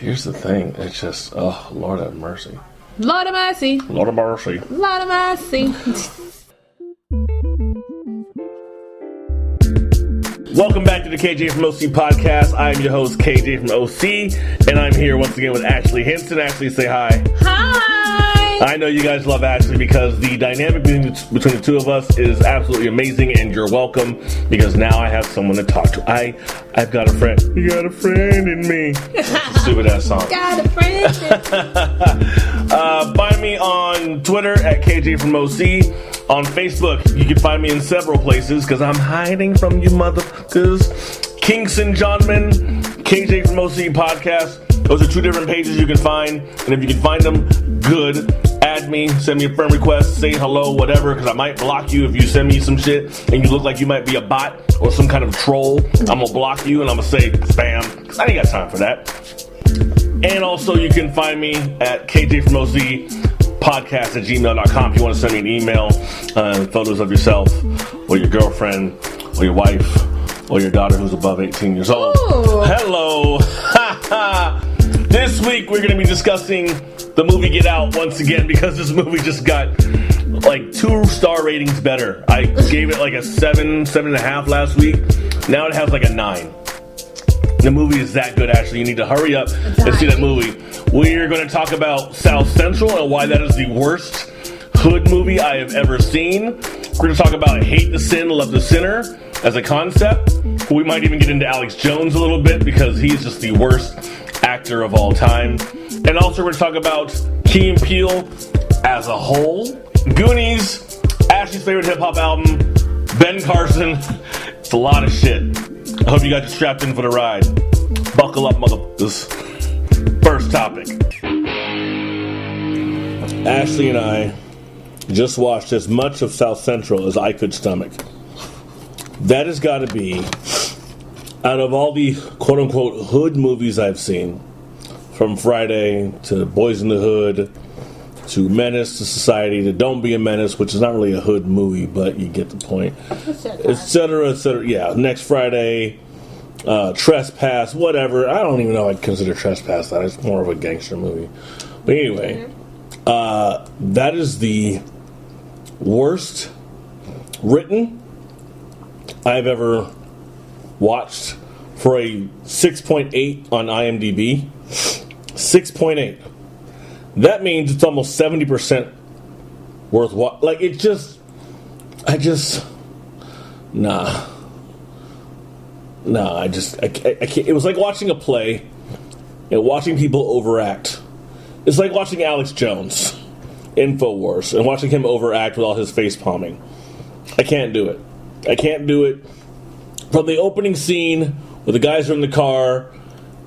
Here's the thing. It's just, oh, Lord have mercy. Lord of mercy. Lord of mercy. Lord of mercy. Welcome back to the KJ from OC Podcast. I am your host, KJ from OC, and I'm here once again with Ashley Hinton. Ashley, say hi. Hi. I know you guys love Ashley because the dynamic between the two of us is absolutely amazing, and you're welcome because now I have someone to talk to. I've got a friend. You got a friend in me. Stupid ass song. Got a friend in me. Find me on Twitter at KJ from OC. On Facebook, you can find me in several places because I'm hiding from you motherfuckers. Kingston Johnman, KJ from OC Podcast. Those are two different pages you can find. And if you can find them, good. Add me, send me a friend request, say hello, whatever, because I might block you if you send me some shit and you look like you might be a bot or some kind of troll. I'm going to block you and I'm going to say spam, because I ain't got time for that. And also you can find me at KJ from OC podcast@gmail.com if you want to send me an email, photos of yourself or your girlfriend or your wife or your daughter who's above 18 years old. Ooh. Hello. This week we're going to be discussing the movie Get Out once again because this movie just got like 2-star ratings better. I gave it like a 7.5 last week. Now it has like a 9. The movie is that good, Ashley. You need to hurry up and see that movie. We're going to talk about South Central and why that is the worst hood movie I have ever seen. We're going to talk about Hate the Sin, Love the Sinner as a concept. We might even get into Alex Jones a little bit because he's just the worst actor of all time. And also we're going to talk about Key and Peele as a whole. Goonies, Ashley's favorite hip-hop album, Ben Carson. It's a lot of shit. I hope you guys are strapped in for the ride. Buckle up, motherfuckers. First topic. Ashley and I just watched as much of South Central as I could stomach. That has got to be, out of all the quote-unquote hood movies I've seen, from Friday to Boys in the Hood to Menace to Society to Don't Be a Menace, which is not really a hood movie, but you get the point, etc., etc. Yeah, Next Friday, Trespass, whatever. I don't even know if I'd consider Trespass that. It's more of a gangster movie. But anyway, that is the worst written I've ever watched for a 6.8 on IMDb. 6.8. That means it's almost 70% worthwhile. Like, I can't. It was like watching a play and watching people overact. It's like watching Alex Jones, InfoWars, and watching him overact with all his face palming. I can't do it. I can't do it. From the opening scene where the guys are in the car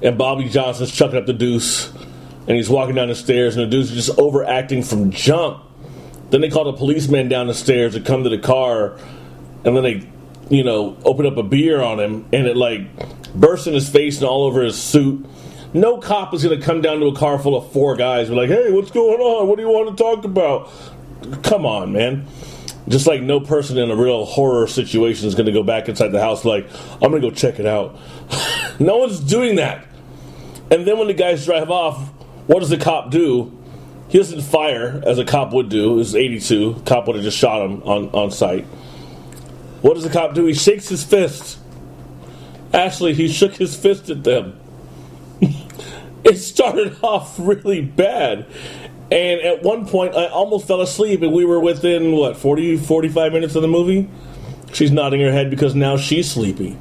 and Bobby Johnson's chucking up the deuce and he's walking down the stairs and the dude's just overacting from jump. Then they call the policeman down the stairs to come to the car and then they, open up a beer on him and it bursts in his face and all over his suit. No cop is going to come down to a car full of 4 guys and be like, hey, what's going on? What do you want to talk about? Come on, man. Just like no person in a real horror situation is going to go back inside the house like, I'm going to go check it out. No one's doing that. And then when the guys drive off, what does the cop do? He doesn't fire, as a cop would do. It was 82. Cop would have just shot him on sight. What does the cop do? He shakes his fist. Ashley, he shook his fist at them. It started off really bad. And at one point, I almost fell asleep, and we were within, 45 minutes of the movie? She's nodding her head because now she's sleepy.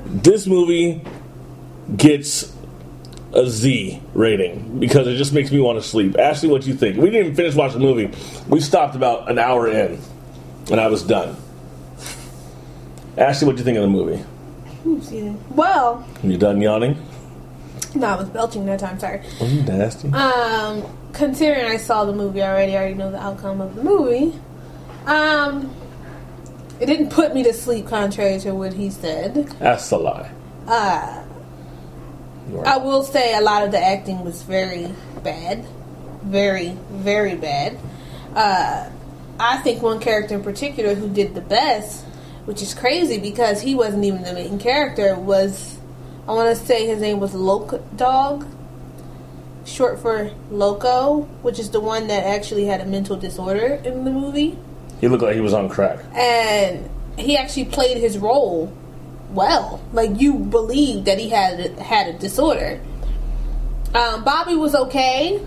This movie gets a Z rating because it just makes me want to sleep. Ashley, what do you think? We didn't even finish watching the movie. We stopped about an hour in, and I was done. Ashley, what do you think of the movie? Well, You done yawning? no, I was belching that time, sorry. Oh, you nasty. Considering I saw the movie already, I already know the outcome of the movie. It didn't put me to sleep, contrary to what he said. That's a lie. I will say a lot of the acting was very bad. Very, very bad. I think one character in particular who did the best, which is crazy because he wasn't even the main character, was I want to say his name was Loco Dog, short for Loco, which is the one that actually had a mental disorder in the movie. He looked like he was on crack. And he actually played his role well. Like, you believed that he had a disorder. Bobby was okay.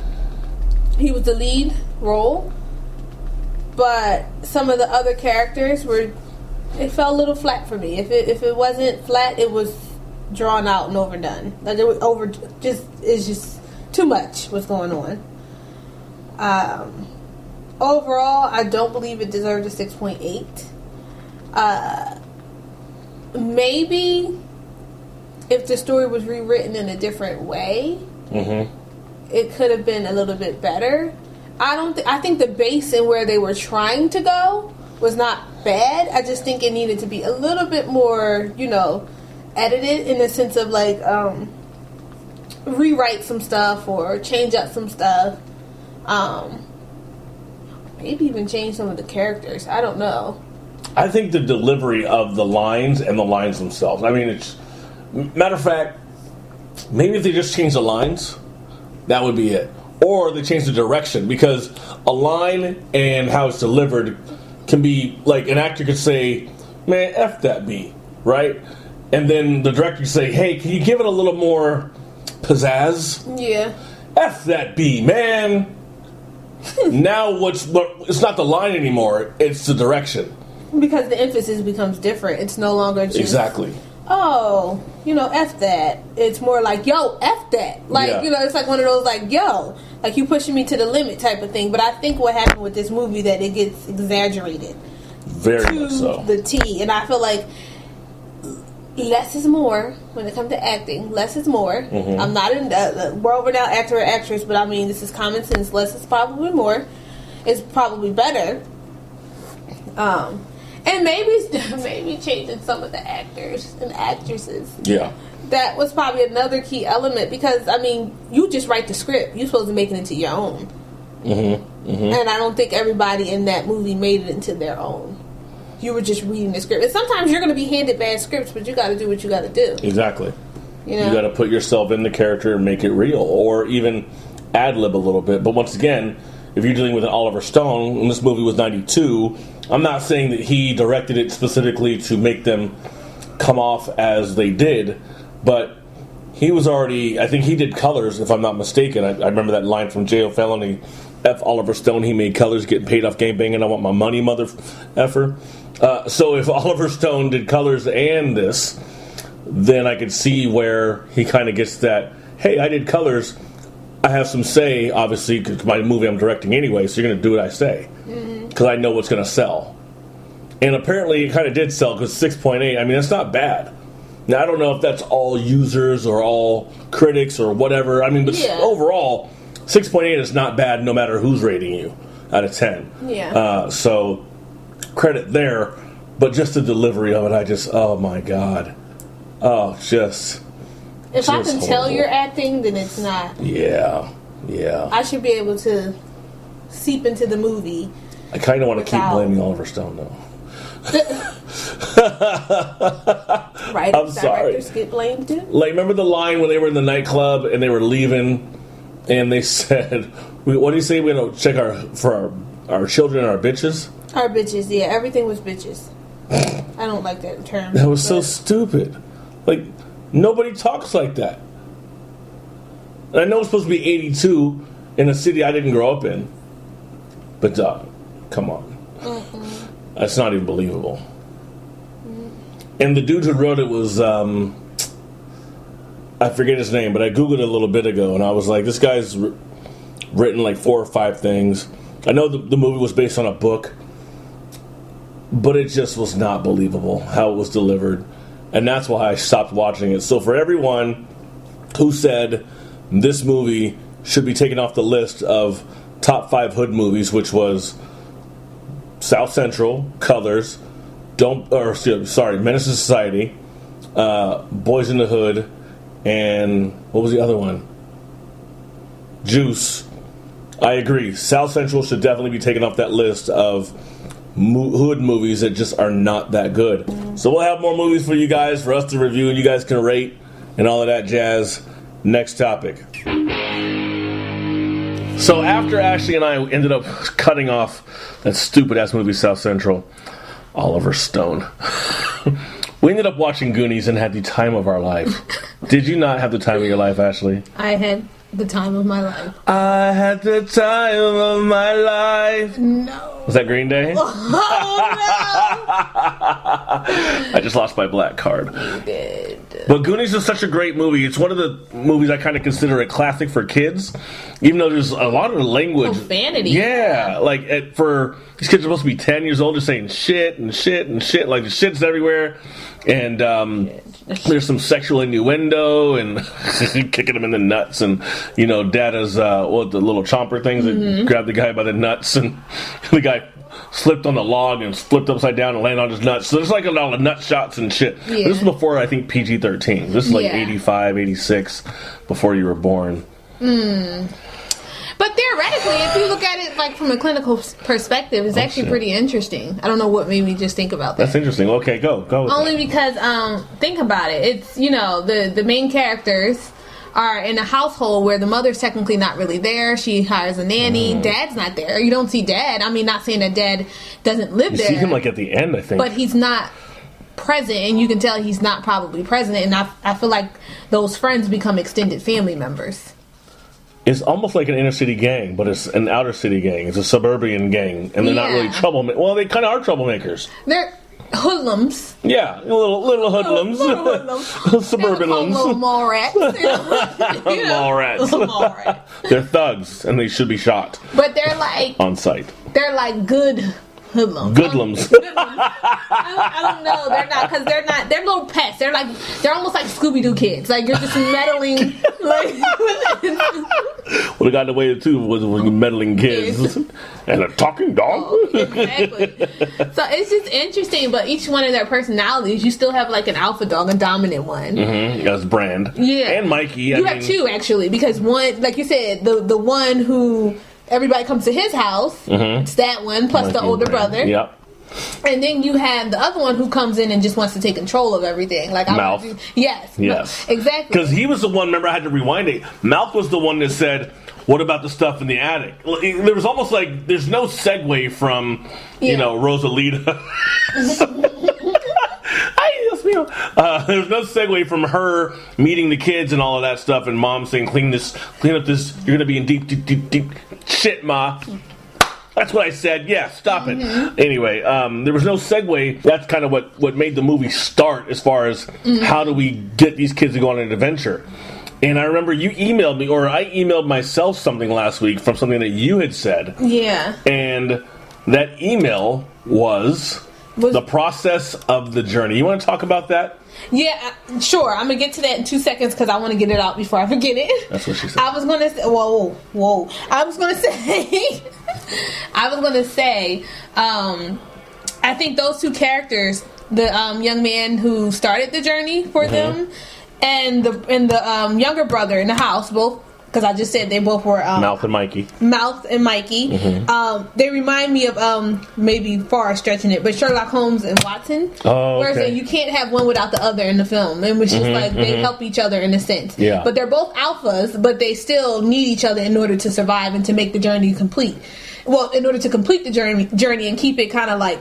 He was the lead role. But some of the other characters it fell a little flat for me. If it wasn't flat, it was drawn out and overdone. Like, it was it's just too much was going on. Overall, I don't believe it deserved a 6.8. Maybe if the story was rewritten in a different way, it could have been a little bit better. I think the base and where they were trying to go was not bad. I just think it needed to be a little bit more, edited in the sense of like rewrite some stuff or change up some stuff. Maybe even change some of the characters. I don't know. I think the delivery of the lines and the lines themselves. I mean, it's matter of fact, maybe if they just change the lines, that would be it. Or they change the direction, because a line and how it's delivered can be like an actor could say, "Man, F that B," right? And then the director could say, "Hey, can you give it a little more pizzazz?" Yeah. F that B, man. Now it's not the line anymore, it's the direction. Because the emphasis becomes different. It's no longer just exactly. Oh, F that. It's more like, yo, F that. Like, it's like one of those like, yo, like you pushing me to the limit type of thing. But I think what happened with this movie that it gets exaggerated. Very to much so. The T. And I feel like less is more when it comes to acting. Less is more. I'm not in the world-renowned actor or actress, but I mean, this is common sense. Less is probably more. It's probably better. And maybe changing some of the actors and actresses. Yeah. That was probably another key element, because, I mean, you just write the script. You're supposed to make it into your own. And I don't think everybody in that movie made it into their own. You were just reading the script. And sometimes you're going to be handed bad scripts, but you got to do what you got to do. Exactly. You got to put yourself in the character and make it real, or even ad-lib a little bit. But once again, if you're dealing with an Oliver Stone, and this movie was 92, I'm not saying that he directed it specifically to make them come off as they did, but he was already, I think he did colors, if I'm not mistaken. I remember that line from J.O. Felony, F. Oliver Stone, he made colors, getting paid off gangbanging, I want my money, mother effer. So if Oliver Stone did colors and this, then I could see where he kind of gets that, hey, I did colors, I have some say, obviously, because my movie I'm directing anyway, so you're going to do what I say. Because I know what's going to sell. And apparently it kind of did sell, because 6.8, I mean, that's not bad. Now, I don't know if that's all users or all critics or whatever. I mean, but overall, 6.8 is not bad no matter who's rating you out of 10. Yeah. So, credit there. But just the delivery of it, oh my God. Oh, just... If I can tell you're acting, then it's not. Yeah. I should be able to seep into the movie. I kind of want to keep blaming Oliver Stone, though. Right? I'm sorry. Directors get blamed too. Like, remember the line when they were in the nightclub and they were leaving, and they said, "What do you say? We don't check for our children and our bitches." Our bitches, yeah. Everything was bitches. I don't like that term. That was so stupid. Like, nobody talks like that. And I know it's supposed to be 82 in a city I didn't grow up in, but come on. That's not even believable. And the dude who wrote it was, I forget his name, but I Googled it a little bit ago, and I was like, this guy's written like 4 or 5 things. I know the movie was based on a book, but it just was not believable how it was delivered. And that's why I stopped watching it. So for everyone who said this movie should be taken off the list of top 5 hood movies, which was South Central, Colors, Menace to Society, Boys in the Hood, and what was the other one? Juice. I agree. South Central should definitely be taken off that list of hood movies that just are not that good. So we'll have more movies for you guys, for us to review, and you guys can rate and all of that jazz. Next topic. So after Ashley and I ended up cutting off that stupid-ass movie South Central, Oliver Stone, we ended up watching Goonies and had the time of our life. Did you not have the time of your life, Ashley? I had the time of my life. I had the time of my life. No. Was that Green Day? Oh, no. I just lost my black card. You did. But Goonies is such a great movie. It's one of the movies I kind of consider a classic for kids, even though there's a lot of the language. Profanity. Yeah, like for these kids are supposed to be 10 years old, just saying shit and shit and shit. Like the shit's everywhere, and there's some sexual innuendo and kicking him in the nuts, and Dada's the little chomper things that grabbed the guy by the nuts, and the guy slipped on the log and flipped upside down and landed on his nuts. So there's like a lot of nut shots and shit. Yeah. This is before, I think, PG-13. This is like 85, 86, before you were born. But theoretically, if you look at it like from a clinical perspective, it's actually pretty interesting. I don't know what made me just think about that. That's interesting. Okay, go with Only that. Because, think about it. It's, the main characters are in a household where the mother's technically not really there. She hires a nanny. Dad's not there. You don't see Dad. I mean, not saying that Dad doesn't live there. You see him like at the end, I think. But he's not present, and you can tell he's not probably present. And I feel like those friends become extended family members. It's almost like an inner city gang, but it's an outer city gang. It's a suburban gang, and they're not really troublemakers. Well, they kind of are troublemakers. They're hoodlums. Yeah, little hoodlums. Suburban lums. Little mall rats. Mall rats. Mall rats. They're thugs, and they should be shot. But they're like... on sight. They're like good... hoodlums. Goodlums. I don't know. They're not, because they're not. They're little pets. They're almost like Scooby-Doo kids. Like you're just meddling. Like what got in the way too was meddling kids and a talking dog. Oh, exactly. So it's just interesting. But each one of their personalities, you still have like an alpha dog, a dominant one. That's Brand. Yeah, and Mikey. You have two actually, because one, like you said, the one who. Everybody comes to his house. It's that one, plus Mikey, the older brother. Yep. And then you have the other one who comes in and just wants to take control of everything. Like Mouth. Yes. Exactly. Because he was the one, remember I had to rewind it. Mouth was the one that said, what about the stuff in the attic? There was almost like, there's no segue from, Rosalita. There's no segue from her meeting the kids and all of that stuff, and Mom saying, clean up this, you're going to be in deep shit, Ma. That's what I said. Yeah, stop it. Anyway, there was no segue. That's kind of what made the movie start as far as how do we get these kids to go on an adventure. And I remember you emailed me, or I emailed myself something last week from something that you had said. Yeah. And that email was the process of the journey. You want to talk about that? Yeah, sure. I'm going to get to that in 2 seconds because I want to get it out before I forget it. That's what she said. I was going to say, whoa. I was going to say, I think those two characters, the young man who started the journey for them and the younger brother in the house, both, because I just said they both were Mouth and Mikey. They remind me of maybe far stretching it, but Sherlock Holmes and Watson. Oh, okay. Whereas you can't have one without the other in the film, and which is like they help each other in a sense. Yeah. But they're both alphas, but they still need each other in order to survive and to make the journey complete. Well, in order to complete the journey and keep it kind of like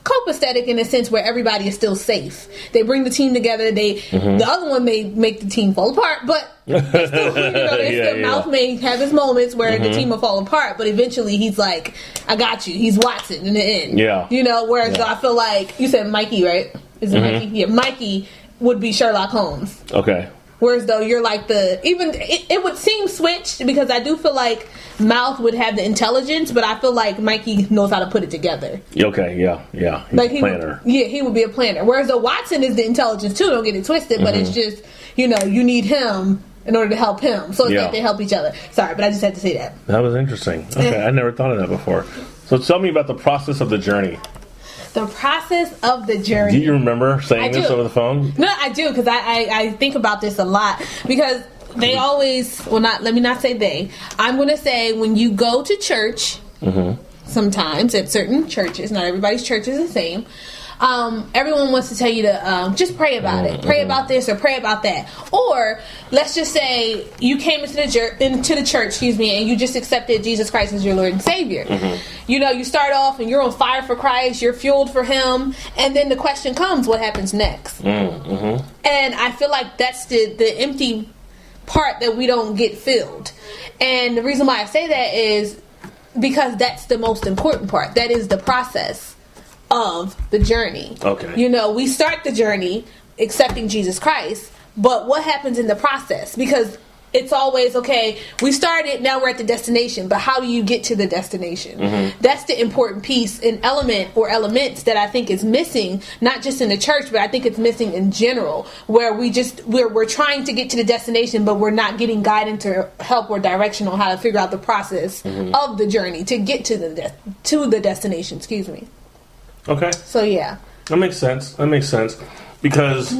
copacetic in a sense where everybody is still safe. They bring the team together. The other one may make the team fall apart, but they still, Mouth may have his moments where the team will fall apart, but eventually he's like, I got you. He's Watson in the end. Yeah. Whereas I feel like, you said Mikey, right? Is it Mikey? Yeah, Mikey would be Sherlock Holmes. Okay. Whereas though you're like it would seem switched because I do feel like Mouth would have the intelligence, but I feel like Mikey knows how to put it together. Okay, yeah. He's like a planner. He would be a planner. Whereas the Watson is the intelligence too, don't get it twisted, but it's just, you need him in order to help him. So it's like they help each other. Sorry, but I just had to say that. That was interesting. Okay, I never thought of that before. So tell me about the process of the journey. The process of the journey. Do you remember saying this over the phone? No, I do, because I think about this a lot. Because they always, let me not say they. I'm going to say when you go to church, sometimes at certain churches, not everybody's church is the same, everyone wants to tell you to just pray about it, pray about this or pray about that. Or let's just say you came into the church, and you just accepted Jesus Christ as your Lord and Savior. You know, you start off and you're on fire for Christ, you're fueled for Him, and then the question comes, what happens next? And I feel like that's the empty part that we don't get filled. And the reason why I say that is because that's the most important part. That is the process of the journey. Okay. You know, we start the journey accepting Jesus Christ, but what happens in the process? Because it's always, okay, we started, now we're at the destination, but how do you get to the destination? That's the important piece, an element or elements that I think is missing, not just in the church, but I think it's missing in general, where we're trying to get to the destination, but we're not getting guidance or help or direction on how to figure out the process of the journey to get to the destination, Okay. So, yeah. That makes sense. Because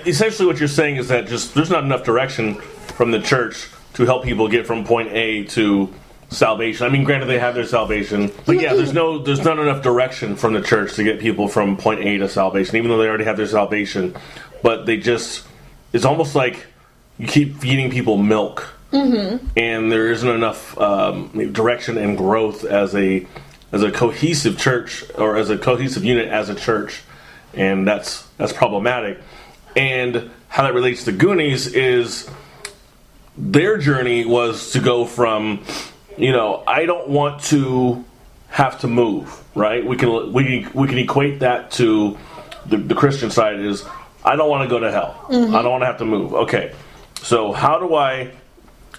essentially what you're saying is that just there's not enough direction from the church to help people get from point A to salvation. I mean, granted, they have their salvation, but yeah, there's not enough direction from the church to get people from point A to salvation, even though they already have their salvation. But it's almost like you keep feeding people milk, and there isn't enough direction and growth as a cohesive church, or as a cohesive unit as a church, and that's problematic. And how that relates to Goonies is their journey was to go from, I don't want to have to move, right? We can equate that to the Christian side is, I don't want to go to hell. I don't want to have to move. Okay, so how do I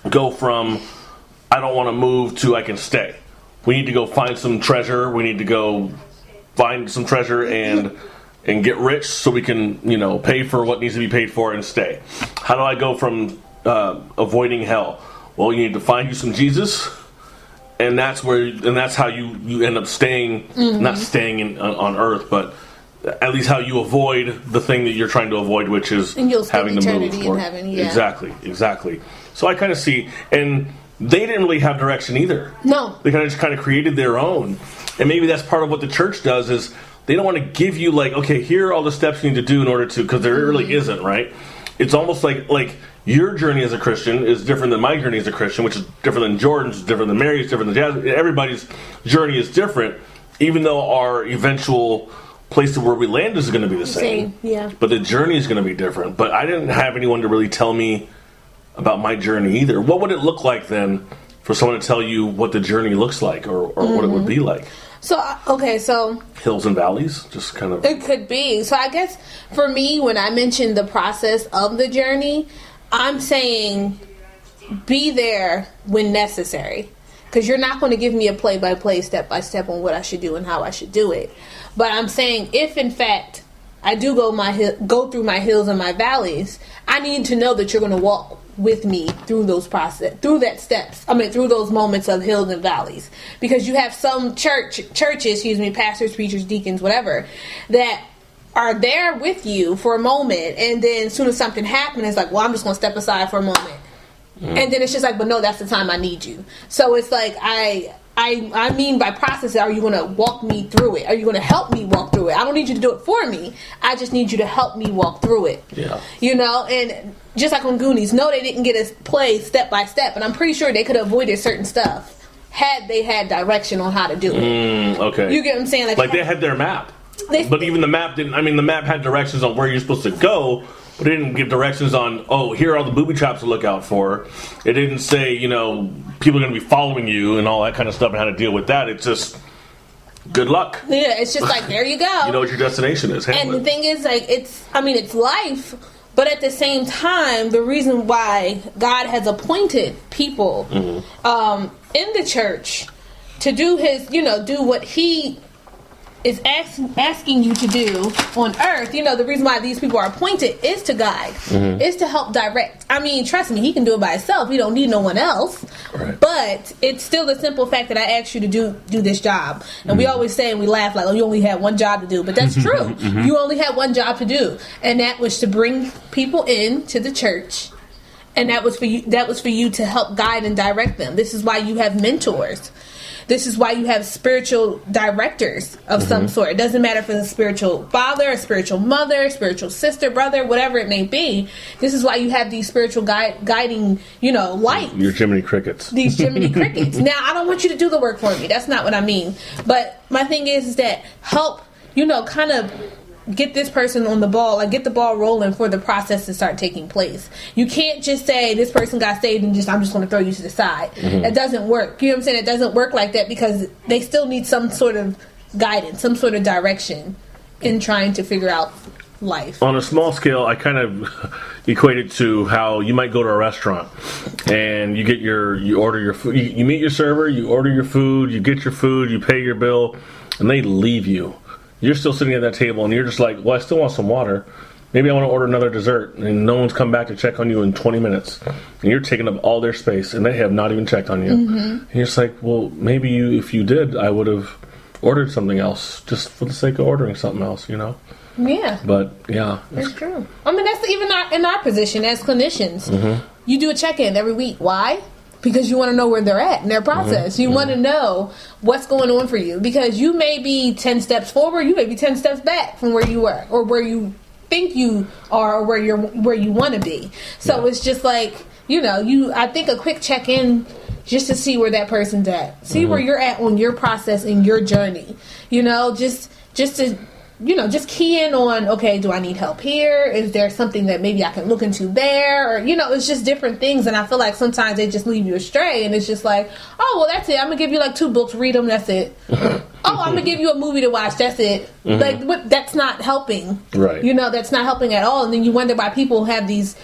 go from I don't want to move to I can stay? We need to go find some treasure. We need to go find some treasure and get rich so we can, pay for what needs to be paid for and stay. How do I go from avoiding hell? Well, you need to find you some Jesus, and that's how you end up staying, not staying on earth, but at least how you avoid the thing that you're trying to avoid, which is having to move. In heaven, yeah. Exactly. So I kind of see, and they didn't really have direction either. No. They kind of created their own. And maybe that's part of what the church does is they don't want to give you okay, here are all the steps you need to do in order to, because there really isn't, right? It's almost like your journey as a Christian is different than my journey as a Christian, which is different than Jordan's, different than Mary's, different than Jazz. Everybody's journey is different, even though our eventual place to where we land is going to be the same. Yeah. But the journey is going to be different. But I didn't have anyone to really tell me about my journey either. What would it look like then for someone to tell you what the journey looks like or what it would be like? So, okay, so... Hills and valleys, just kind of... It could be. So I guess for me, when I mentioned the process of the journey, I'm saying be there when necessary. Because you're not going to give me a play-by-play, step-by-step on what I should do and how I should do it. But I'm saying if, in fact, I do go through my hills and my valleys, I need to know that you're going to walk with me through those through those moments of hills and valleys. Because you have some churches, pastors, preachers, deacons, whatever, that are there with you for a moment, and then as soon as something happens, it's like, well, I'm just going to step aside for a moment. And then it's just like, but no, that's the time I need you. So it's like, I mean by process, are you going to walk me through it? Are you going to help me walk through it? I don't need you to do it for me. I just need you to help me walk through it. Yeah. And just like on Goonies, no, they didn't get us play step by step, and I'm pretty sure they could have avoided certain stuff had they had direction on how to do it. Okay. You get what I'm saying? Like they had their map. But even the map didn't, the map had directions on where you're supposed to go, but it didn't give directions on, here are all the booby traps to look out for. It didn't say, people are going to be following you and all that kind of stuff and how to deal with that. It's just, good luck. Yeah, it's just like, there you go. You know what your destination is. And the thing is, it's life, but at the same time, the reason why God has appointed people in the church to do do what He is asking you to do on earth. The reason why these people are appointed is to guide, is to help direct. Trust me, He can do it by Himself. He don't need no one else. Right. But it's still the simple fact that I asked you to do this job. And we always say, and we laugh like, you only had one job to do. But that's true. You only had one job to do. And that was to bring people in to the church And that was for you. That was for you to help guide and direct them. This is why you have mentors. This is why you have spiritual directors of some sort. It doesn't matter if it's a spiritual father, a spiritual mother, spiritual sister, brother, whatever it may be. This is why you have these spiritual guiding, lights. Your Jiminy Crickets. These Jiminy Crickets. Now, I don't want you to do the work for me. That's not what I mean. But my thing is that help, kind of get this person on the ball, like get the ball rolling for the process to start taking place. You can't just say this person got saved and I'm just going to throw you to the side. That doesn't work. You know what I'm saying? It doesn't work like that because they still need some sort of guidance, some sort of direction in trying to figure out life. On a small scale, I kind of equate it to how you might go to a restaurant and you order your food, you meet your server, you order your food, you get your food, you pay your bill, and they leave you. You're still sitting at that table and you're just like, well, I still want some water. Maybe I want to order another dessert. And no one's come back to check on you in 20 minutes. And you're taking up all their space and they have not even checked on you. And you're just like, well, maybe if you did, I would have ordered something else just for the sake of ordering something else, Yeah. But, yeah. It's true. I mean, that's even in our position as clinicians. You do a check-in every week. Why? Because you want to know where they're at in their process. You want to know what's going on for you. Because you may be 10 steps forward, you may be 10 steps back from where you were, or where you think you are, or where you want to be. So it's just like, I think a quick check-in just to see where that person's at. See where you're at on your process and your journey. Just to just key in on, okay, do I need help here? Is there something that maybe I can look into there? Or, it's just different things. And I feel like sometimes they just leave you astray. And it's just like, oh, well, that's it. I'm going to give you like 2 books, read them, that's it. Oh, I'm going to give you a movie to watch, that's it. Like, that's not helping. Right. That's not helping at all. And then you wonder why people have these,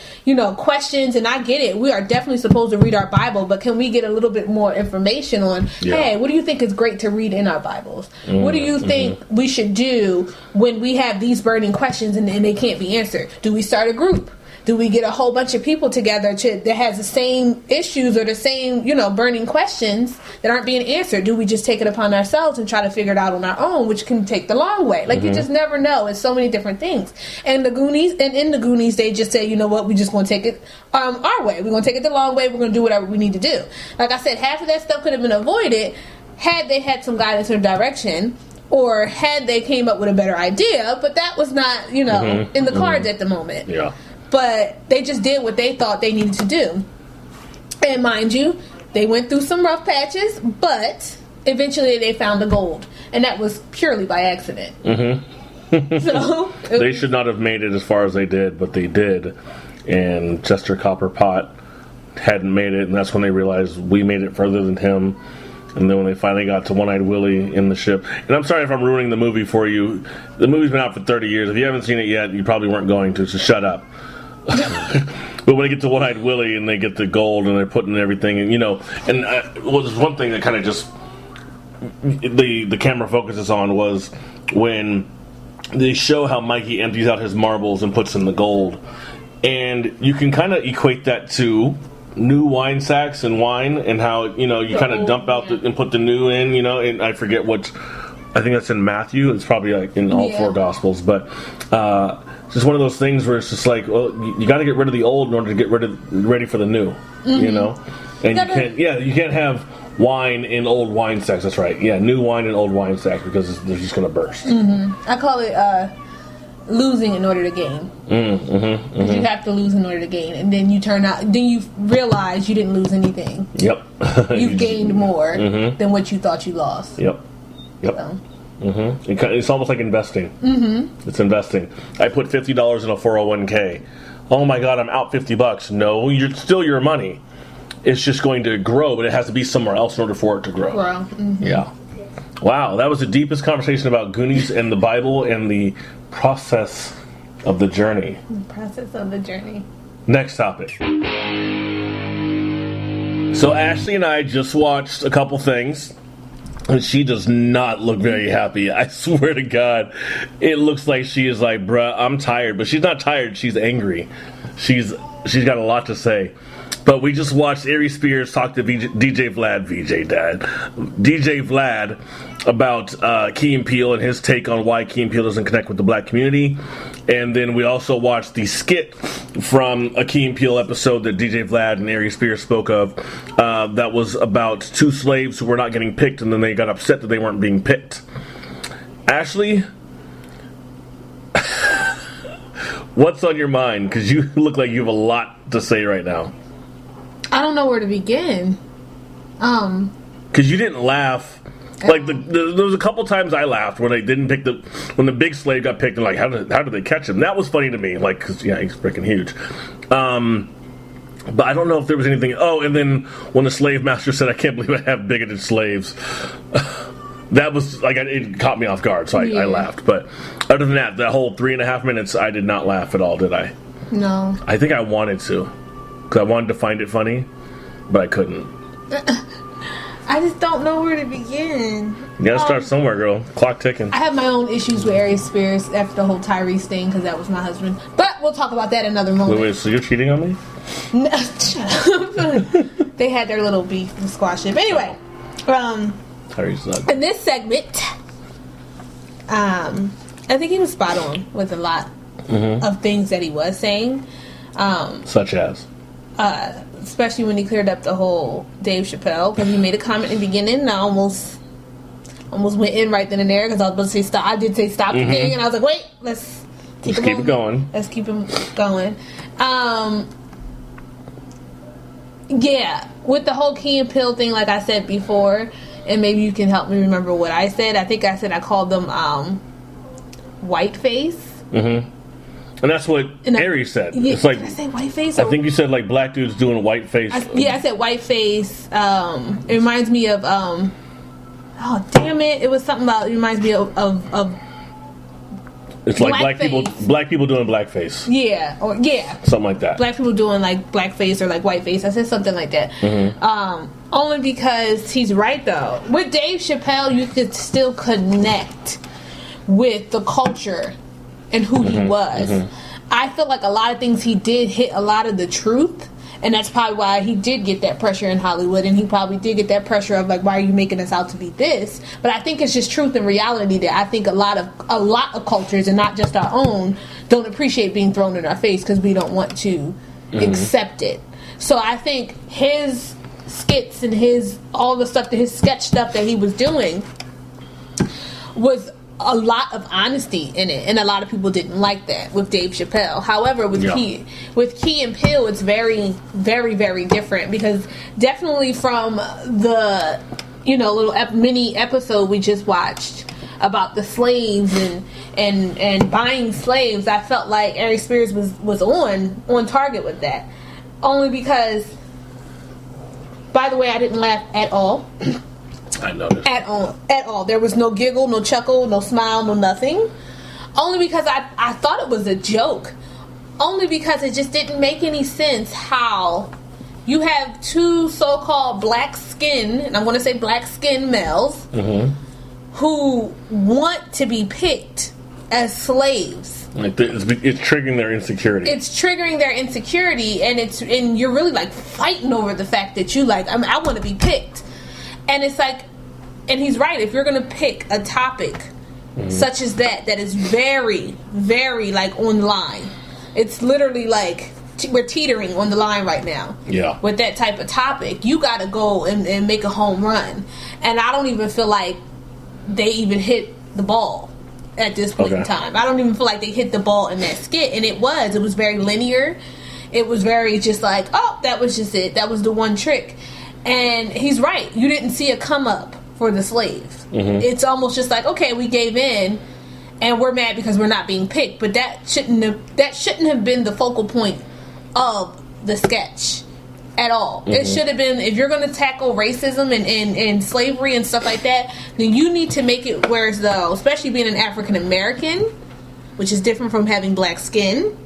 questions. And I get it. We are definitely supposed to read our Bible. But can we get a little bit more information on, hey, what do you think is great to read in our Bibles? What do you think we should do when we have these burning questions and they can't be answered? Do we start a group? Do we get a whole bunch of people together that has the same issues or the same, burning questions that aren't being answered? Do we just take it upon ourselves and try to figure it out on our own, which can take the long way? Like, you just never know. It's so many different things. And in the Goonies, they just say, you know what, we just going to take it our way. We're going to take it the long way. We're going to do whatever we need to do. Like I said, half of that stuff could have been avoided had they had some guidance or direction, or had they came up with a better idea, but that was not, in the cards at the moment. Yeah. But they just did what they thought they needed to do. And mind you, they went through some rough patches, but eventually they found the gold. And that was purely by accident. So they should not have made it as far as they did, but they did. And Chester Copperpot hadn't made it, and that's when they realized we made it further than him. And then when they finally got to One-Eyed Willie in the ship. And I'm sorry if I'm ruining the movie for you. The movie's been out for 30 years. If you haven't seen it yet, you probably weren't going to, so shut up. But when they get to One-Eyed Willie and they get the gold and they're putting everything, and there's one thing that kind of just the camera focuses on was when they show how Mikey empties out his marbles and puts in the gold. And you can kind of equate that to new wine sacks and wine, and how you kind of dump out and put the new in, and I forget I think that's in Matthew. It's probably like in all 4 Gospels, but it's just one of those things where it's just like, well, you got to get rid of the old in order to get ready for the new, and you can't have wine in old wine sacks. That's right, new wine in old wine sacks, because they're just going to burst. I call it losing in order to gain. You have to lose in order to gain, and then you realize you didn't lose anything. Yep. You've gained more than what you thought you lost. Yep. So. It's almost like investing. It's investing. I put $50 in a 401k. Oh my God, I'm out $50. No, you're still your money. It's just going to grow, but it has to be somewhere else in order for it to grow. Yeah. Wow, that was the deepest conversation about Goonies and the Bible and the process of the journey. The process of the journey. Next topic. So Ashley and I just watched a couple things, and she does not look very happy. I swear to God, it looks like she is like, bruh, I'm tired. But she's not tired, she's angry. She's got a lot to say. But we just watched Aries Spears talk to DJ Vlad about Key and Peele and his take on why Key and Peele doesn't connect with the black community. And then we also watched the skit from a Key and Peele episode that DJ Vlad and Aries Spears spoke of that was about two slaves who were not getting picked, and then they got upset that they weren't being picked. Ashley, what's on your mind? Because you look like you have a lot to say right now. I don't know where to begin. Because you didn't laugh. Like there was a couple times I laughed when they didn't pick when the big slave got picked, and like how did they catch him? That was funny to me. Like, cause yeah, he's freaking huge. But I don't know if there was anything. Oh, and then when the slave master said, "I can't believe I have bigoted slaves," that was like it caught me off guard. So I laughed. But other than that whole 3.5 minutes, I did not laugh at all. Did I? No. I think I wanted to, because I wanted to find it funny, but I couldn't. I just don't know where to begin. You gotta start somewhere, girl. Clock ticking. I have my own issues with Aries Spears after the whole Tyrese thing, because that was my husband. But we'll talk about that another moment. Wait, so you're cheating on me? No, shut up. They had their little beef and squash it. But anyway, Tyrese not. in this segment, I think he was spot on with a lot of things that he was saying. Such as? Especially when he cleared up the whole Dave Chappelle, because he made a comment in the beginning, and I almost went in right then and there, because I was about to say stop. I did say stop the thing, and I was like, wait, let's keep it going. Let's keep him going. Yeah, with the whole Key and Peele thing, like I said before, and maybe you can help me remember what I said. I think I said I called them whiteface. Mm-hmm. And that's what Aries said. Yeah, it's like, did I say whiteface? I think you said like black dudes doing whiteface. I said whiteface. It reminds me of oh damn it! It was something about. It reminds me of it's like black people doing blackface. Yeah, or something like that. Black people doing like blackface or like whiteface. I said something like that. Mm-hmm. Only because he's right though. With Dave Chappelle, you could still connect with the culture and who he was. I feel like a lot of things he did hit a lot of the truth, and that's probably why he did get that pressure in Hollywood, and he probably did get that pressure of like, why are you making us out to be this? But I think it's just truth and reality that I think a lot of cultures, and not just our own, don't appreciate being thrown in our face because we don't want to accept it. So I think his skits and his sketch stuff that he was doing was a lot of honesty in it, and a lot of people didn't like that with Dave Chappelle. However, with Key and Peele, it's very, very, very different, because definitely from the little mini episode we just watched about the slaves and buying slaves, I felt like Aries Spears was on target with that. Only because, by the way, I didn't laugh at all. I noticed. At all. There was no giggle, no chuckle, no smile, no nothing. Only because I thought it was a joke. Only because it just didn't make any sense how you have two so-called black skin, and I'm going to say black skin males, who want to be picked as slaves. Like it's triggering their insecurity. It's triggering their insecurity, and you're really like fighting over the fact that you like, I want to be picked. And it's like, and he's right, if you're going to pick a topic such as that is very, very like on line. It's literally like we're teetering on the line right now. Yeah. With that type of topic, you got to go and make a home run. And I don't even feel like they even hit the ball at this point in time. I don't even feel like they hit the ball in that skit. And it was very linear. It was very just like, oh, that was just it. That was the one trick. And he's right. You didn't see a come up for the slaves. It's almost just like, okay, we gave in, and we're mad because we're not being picked. But that shouldn't have been the focal point of the sketch at all. It should have been, if you're going to tackle racism and slavery and stuff like that, then you need to make it where as though, especially being an African American, which is different from having black skin,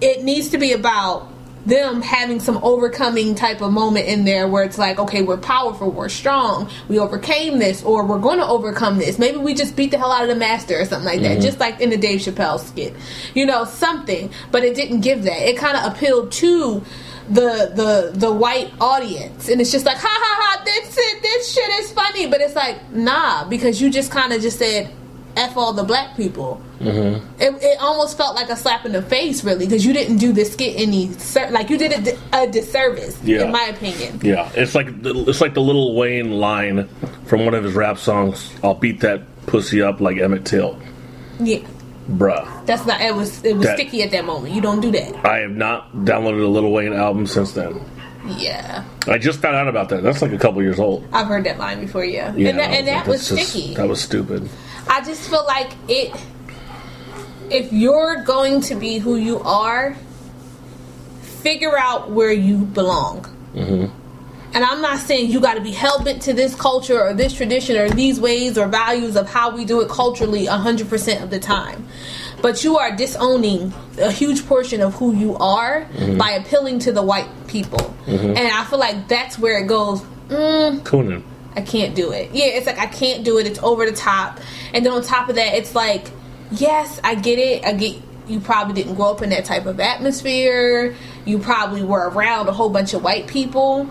it needs to be about them having some overcoming type of moment in there where it's like, okay, we're powerful, we're strong, we overcame this, or we're going to overcome this. Maybe we just beat the hell out of the master or something like that, just like in the Dave Chappelle skit. Something. But it didn't give that. It kind of appealed to the white audience, and it's just like, ha ha ha, this shit is funny, but it's like, nah, because you just kind of just said F all the black people. Mm-hmm. It almost felt like a slap in the face, really, because you didn't do this skit like you did a disservice, in my opinion. Yeah, it's like the Lil Wayne line from one of his rap songs. I'll beat that pussy up like Emmett Till. Yeah, bruh. That's not. It was sticky at that moment. You don't do that. I have not downloaded a Lil Wayne album since then. Yeah, I just found out about that. That's like a couple years old. I've heard that line before. Yeah, and that was sticky. That was stupid. I just feel like if you're going to be who you are, figure out where you belong. Mm-hmm. And I'm not saying you got to be hell-bent to this culture or this tradition or these ways or values of how we do it culturally 100% of the time. But you are disowning a huge portion of who you are by appealing to the white people. Mm-hmm. And I feel like that's where it goes, Conan. I can't do it. Yeah, it's like I can't do it. It's over the top. And then on top of that, it's like, yes, I get it. I get you probably didn't grow up in that type of atmosphere. You probably were around a whole bunch of white people.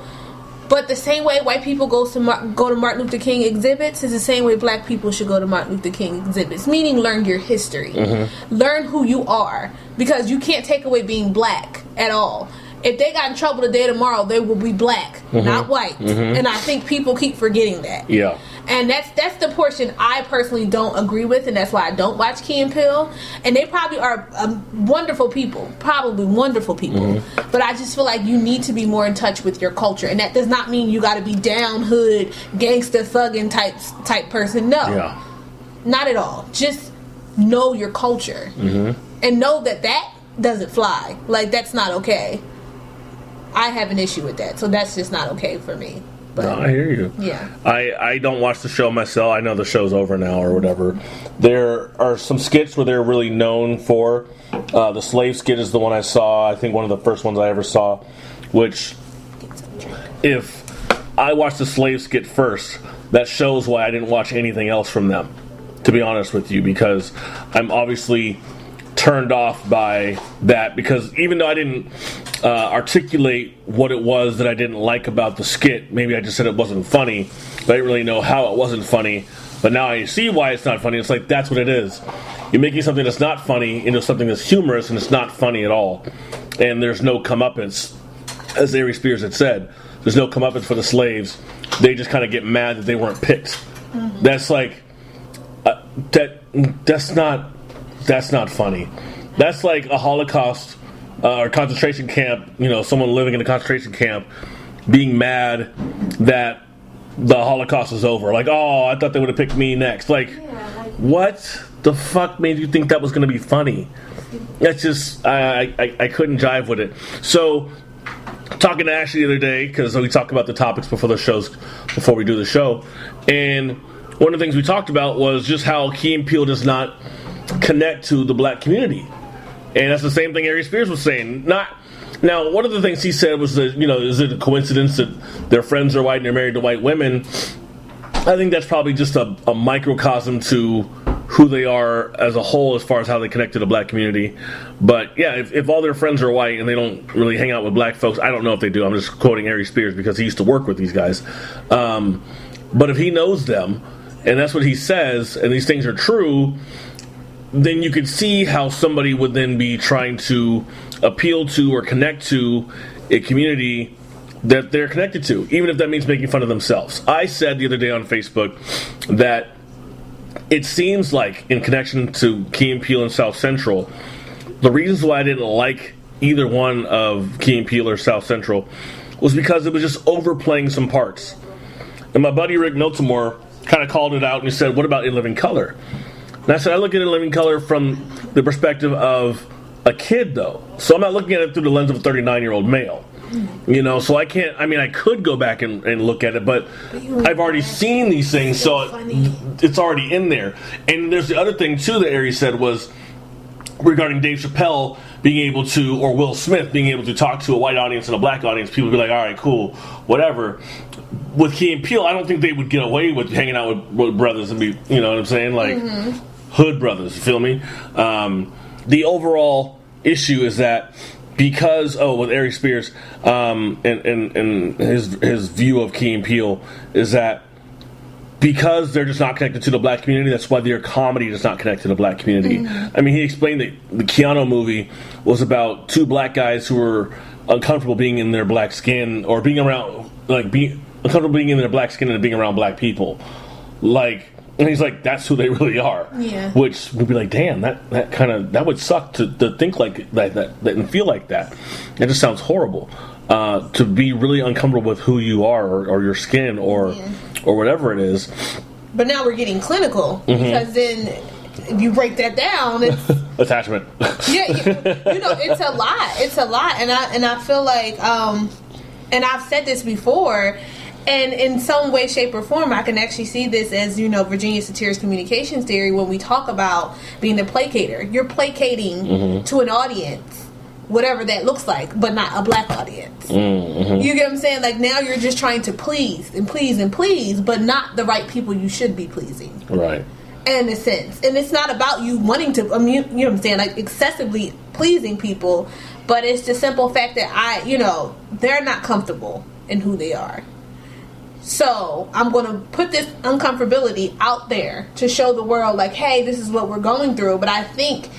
But the same way white people go to Martin Luther King exhibits is the same way black people should go to Martin Luther King exhibits. Meaning learn your history. Mm-hmm. Learn who you are. Because you can't take away being black at all. If they got in trouble today, tomorrow, they will be black, not white. Mm-hmm. And I think people keep forgetting that. Yeah. And that's the portion I personally don't agree with, and that's why I don't watch Key and Peele. And they probably are wonderful people, Mm-hmm. But I just feel like you need to be more in touch with your culture, and that does not mean you got to be down hood, gangster, thugging type person. No, not at all. Just know your culture and know that doesn't fly. Like, that's not okay. I have an issue with that, so that's just not okay for me. But, no, I hear you. Yeah. I don't watch the show myself. I know the show's over now or whatever. There are some skits where they're really known for. The slave skit is the one I saw. I think one of the first ones I ever saw. Which, if I watched the slave skit first, that shows why I didn't watch anything else from them, to be honest with you, because I'm obviously turned off by that, because even though I didn't articulate what it was that I didn't like about the skit, maybe I just said it wasn't funny, but I didn't really know how it wasn't funny, but now I see why it's not funny. It's like, that's what it is. You're making something that's not funny into something that's humorous, and it's not funny at all, and there's no comeuppance, as Aries Spears had said. There's no comeuppance for the slaves. They just kind of get mad that they weren't picked. Mm-hmm. That's like that's not funny. That's like a Holocaust or concentration camp, someone living in a concentration camp being mad that the Holocaust is over. Like, oh, I thought they would have picked me next. Like, what the fuck made you think that was going to be funny? That's just, I couldn't jive with it. So, talking to Ashley the other day, because we talk about the topics before we do the show, and one of the things we talked about was just how Key and Peele does not connect to the black community. And that's the same thing Aries Spears was saying. Now, one of the things he said was that, is it a coincidence that their friends are white and they're married to white women? I think that's probably just a microcosm to who they are as a whole as far as how they connect to the black community. But yeah, if all their friends are white and they don't really hang out with black folks, I don't know if they do. I'm just quoting Aries Spears because he used to work with these guys. But if he knows them, and that's what he says, and these things are true, then you could see how somebody would then be trying to appeal to or connect to a community that they're connected to, even if that means making fun of themselves. I said the other day on Facebook that it seems like, in connection to Key and Peele and South Central, the reasons why I didn't like either one of Key and Peele or South Central was because it was just overplaying some parts. And my buddy Rick Miltimore kind of called it out and he said, what about In Living Color? And I said, I look at In Living Color from the perspective of a kid, though. So I'm not looking at it through the lens of a 39-year-old male. So I can't, I could go back and look at it, but I've already seen these things, so it's already in there. And there's the other thing, too, that Aries said was regarding Dave Chappelle being able to, or Will Smith being able to talk to a white audience and a black audience. People would be like, all right, cool, whatever. With Key and Peele, I don't think they would get away with hanging out with brothers and be, you know what I'm saying? Like, hood brothers, you feel me? The overall issue is that because with Aries Spears, and his view of Key and Peele is that because they're just not connected to the black community, that's why their comedy does not connect to the black community. I mean, he explained that the Keanu movie was about two black guys who were uncomfortable being in their black skin, or being around, being uncomfortable being in their black skin and being around black people. And he's like, that's who they really are. Yeah. Which would be like, damn, that would suck to think like that and feel like that. It just sounds horrible. To be really uncomfortable with who you are, or your skin, or whatever it is. But now we're getting clinical, because then if you break that down, it's attachment. It's a lot. It's a lot, and I feel like, and I've said this before. And in some way, shape, or form, I can actually see this as, Virginia Satir's communications theory when we talk about being the placater. You're placating to an audience, whatever that looks like, but not a black audience. You get what I'm saying? Like, now you're just trying to please and please and please, but not the right people you should be pleasing. Right. In a sense. And it's not about you wanting to, you know what I'm saying, like, excessively pleasing people, but it's the simple fact that they're not comfortable in who they are. So I'm going to put this uncomfortability out there to show the world, like, hey, this is what we're going through. But I think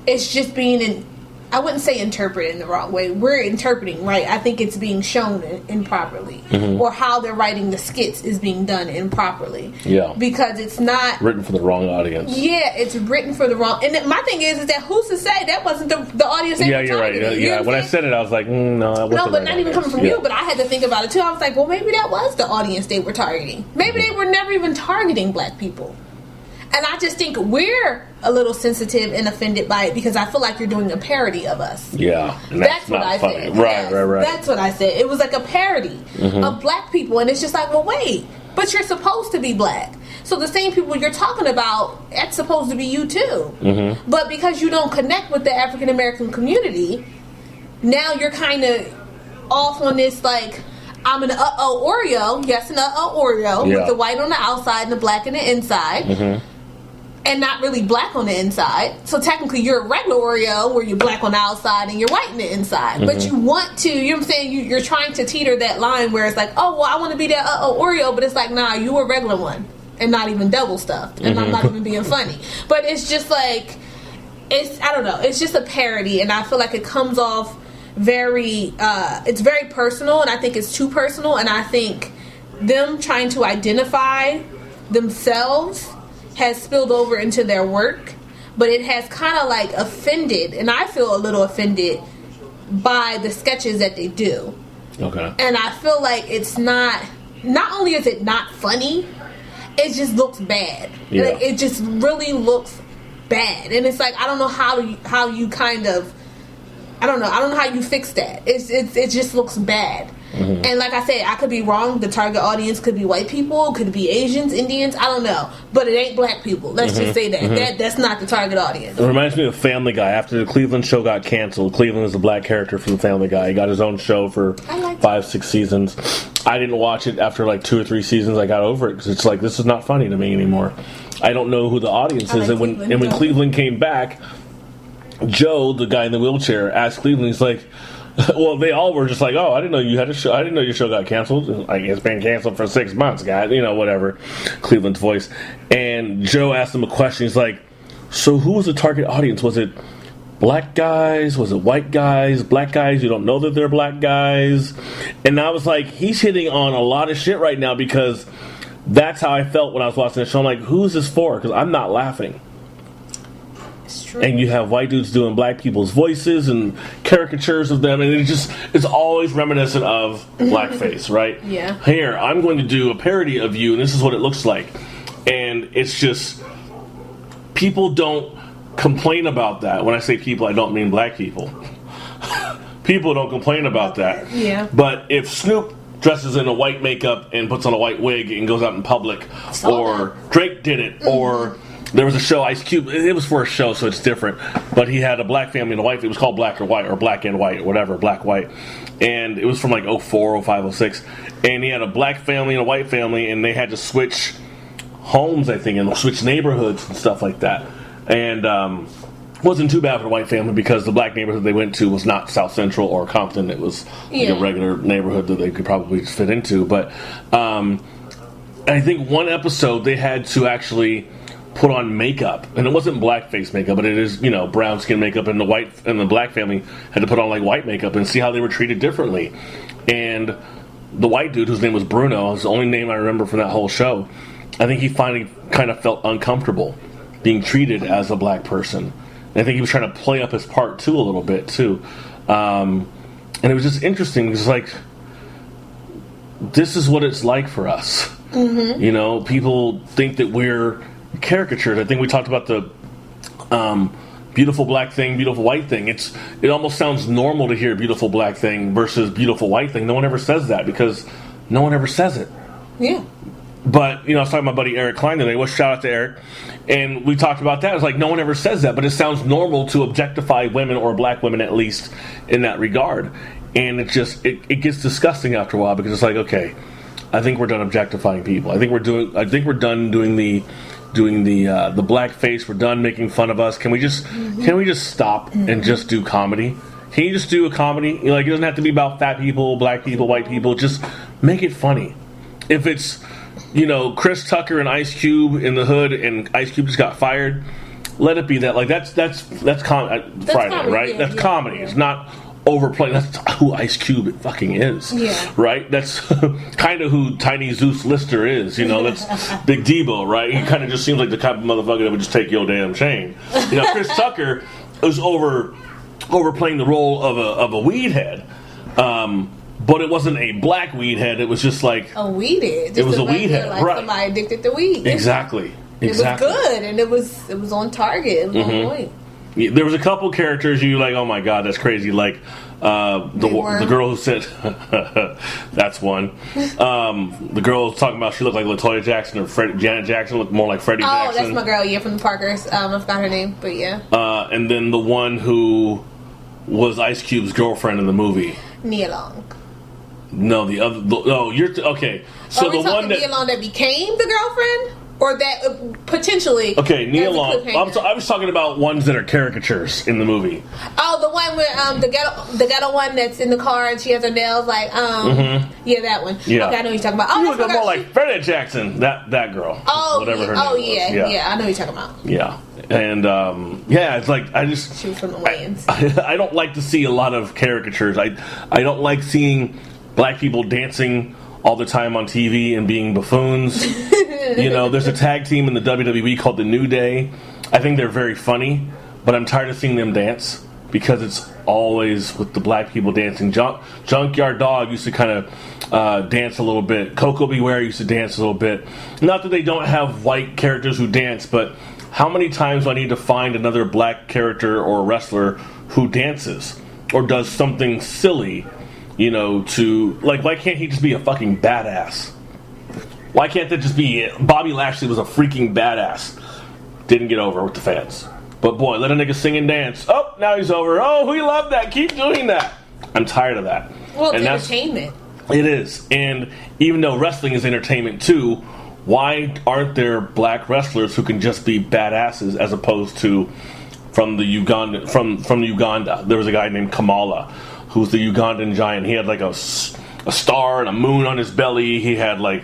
it's just being I wouldn't say interpreted in the wrong way. We're interpreting, right? I think it's being shown improperly. Or how they're writing the skits is being done improperly. Yeah. Because it's not written for the wrong audience. Yeah, it's written for the wrong. And my thing is that who's to say that wasn't the audience? Yeah, you're right. Yeah. When I said it, I was like, no, that wasn't. No, but not even coming from you. But I had to think about it too. I was like, well, maybe that was the audience they were targeting. Maybe they were never even targeting black people. And I just think we're a little sensitive and offended by it because I feel like you're doing a parody of us. Yeah. And that's what I said. Right. That's what I said. It was like a parody of black people. And it's just like, well, wait, but you're supposed to be black. So the same people you're talking about, that's supposed to be you too. But because you don't connect with the African American community, now you're kind of off on this, like, I'm an Oreo. Yes, an Oreo with the white on the outside and the black on the inside. And not really black on the inside. So technically you're a regular Oreo where you're black on the outside and you're white on the inside. But you want to, you know what I'm saying? You're trying to teeter that line where it's like, oh, well, I want to be that Oreo. But it's like, nah, you a regular one. And not even double stuffed. And I'm not even being funny. But it's just like, I don't know. It's just a parody. And I feel like it comes off it's very personal. And I think it's too personal. And I think them trying to identify themselves has spilled over into their work, but it has kind of like offended, and I feel a little offended by the sketches that they do. Okay. And I feel like it's not only is it not funny, it just looks bad. Yeah. Like, it just really looks bad. And it's like, I don't know how you kind of, I don't know how you fix that. It just looks bad. And like I said, I could be wrong. The target audience could be white people, could be Asians, Indians, I don't know. But it ain't black people. Let's just say that. That's not the target audience. It reminds me of Family Guy. After the Cleveland show got canceled, Cleveland is a black character for the Family Guy. He got his own show for 5-6 seasons. I didn't watch it after like 2 or 3 seasons. I got over it because it's like, this is not funny to me anymore. I don't know who the audience is. And when Cleveland came back, Joe, the guy in the wheelchair, asked Cleveland, he's like, well, they all were just like, oh, I didn't know you had a show. I didn't know your show got canceled. Like, it's been canceled for 6 months, guys. Whatever. Cleveland's voice. And Joe asked him a question. He's like, so who was the target audience? Was it black guys? Was it white guys? Black guys? You don't know that they're black guys? And I was like, he's hitting on a lot of shit right now because that's how I felt when I was watching the show. I'm like, who's this for? Because I'm not laughing. And you have white dudes doing black people's voices and caricatures of them, and it's always reminiscent of blackface, right? Yeah. Here, I'm going to do a parody of you, and this is what it looks like. And it's just, people don't complain about that. When I say people, I don't mean black people. People don't complain about that. Yeah. But if Snoop dresses in a white makeup and puts on a white wig and goes out in public, or Drake did it, or there was a show, Ice Cube, it was for a show, so it's different, but he had a black family and a white, it was called Black or White, or Black and White, or whatever, Black, White, and it was from like 04, 05, 06, and he had a black family and a white family, and they had to switch homes, I think, and switch neighborhoods and stuff like that, and wasn't too bad for the white family because the black neighborhood they went to was not South Central or Compton. It was like a regular neighborhood that they could probably fit into. But I think one episode they had to actually put on makeup, and it wasn't blackface makeup, but it is, brown skin makeup, and the black family had to put on like white makeup and see how they were treated differently. And the white dude, whose name was Bruno, is the only name I remember from that whole show. I think he finally kind of felt uncomfortable being treated as a black person. And I think he was trying to play up his part too a little bit too. And it was just interesting because like, this is what it's like for us. Mm-hmm. People think that we're caricatured. I think we talked about the beautiful black thing, beautiful white thing. It almost sounds normal to hear beautiful black thing versus beautiful white thing. No one ever says that because no one ever says it. Yeah. But, I was talking to my buddy Eric Klein today. Well, shout out to Eric. And we talked about that. It's like no one ever says that, but it sounds normal to objectify women or black women at least in that regard. And it gets disgusting after a while because it's like, okay, I think we're done objectifying people. I think we're done doing the black face. We're done making fun of us. Can we just stop and just do comedy? Can you just do a comedy? It doesn't have to be about fat people, black people, white people. Just make it funny. If it's Chris Tucker and Ice Cube in the hood, and Ice Cube just got fired, let it be that. Like that's Friday, comedy, right? That's comedy. Yeah. It's not overplaying. That's who Ice Cube fucking is. Yeah. Right? That's kind of who Tiny Zeus Lister is. That's Big Debo, right? He kind of just seems like the type of motherfucker that would just take your damn chain. Chris Tucker is overplaying the role of a weed head. But it wasn't a black weed head. It was just like a weed head. It was a weed head, like right? Somebody addicted to weed. Exactly. It was good, and it was on target. It was on point. Yeah, there was a couple characters you like. Oh my god, that's crazy! Like the girl who said that's one. The girl was talking about she looked like LaToya Jackson or Janet Jackson looked more like Freddie Jackson. Oh, that's my girl. Yeah, from the Parkers. I forgot her name, but yeah. And then the one who was Ice Cube's girlfriend in the movie, Nia Long. No, the other. You're okay. So are we the one Nia Long that became the girlfriend, or that potentially? Okay, Nia Long. I was talking about ones that are caricatures in the movie. Oh, the one where the ghetto one that's in the car and she has her nails like yeah, that one. Yeah. Okay, I know what you're talking about. Oh, you look more like Freddie Jackson. That girl. Oh, whatever her name was. Yeah, I know what you're talking about. Yeah. And it's like she was from the Wayans. I don't like to see a lot of caricatures. I don't like seeing black people dancing all the time on TV and being buffoons. There's a tag team in the WWE called the New Day. I think they're very funny, but I'm tired of seeing them dance because it's always with the black people dancing. Junkyard Dog used to kind of dance a little bit. Coco Beware used to dance a little bit. Not that they don't have white characters who dance, but how many times do I need to find another black character or wrestler who dances or does something silly? Why can't he just be a fucking badass? Why can't that just be it? Bobby Lashley was a freaking badass. Didn't get over with the fans. But boy, let a nigga sing and dance. Oh, now he's over. Oh, we love that. Keep doing that. I'm tired of that. Well, it's entertainment. It is. And even though wrestling is entertainment too, why aren't there black wrestlers who can just be badasses as opposed to from Uganda? There was a guy named Kamala who's the Ugandan giant. He had like a star and a moon on his belly. He had like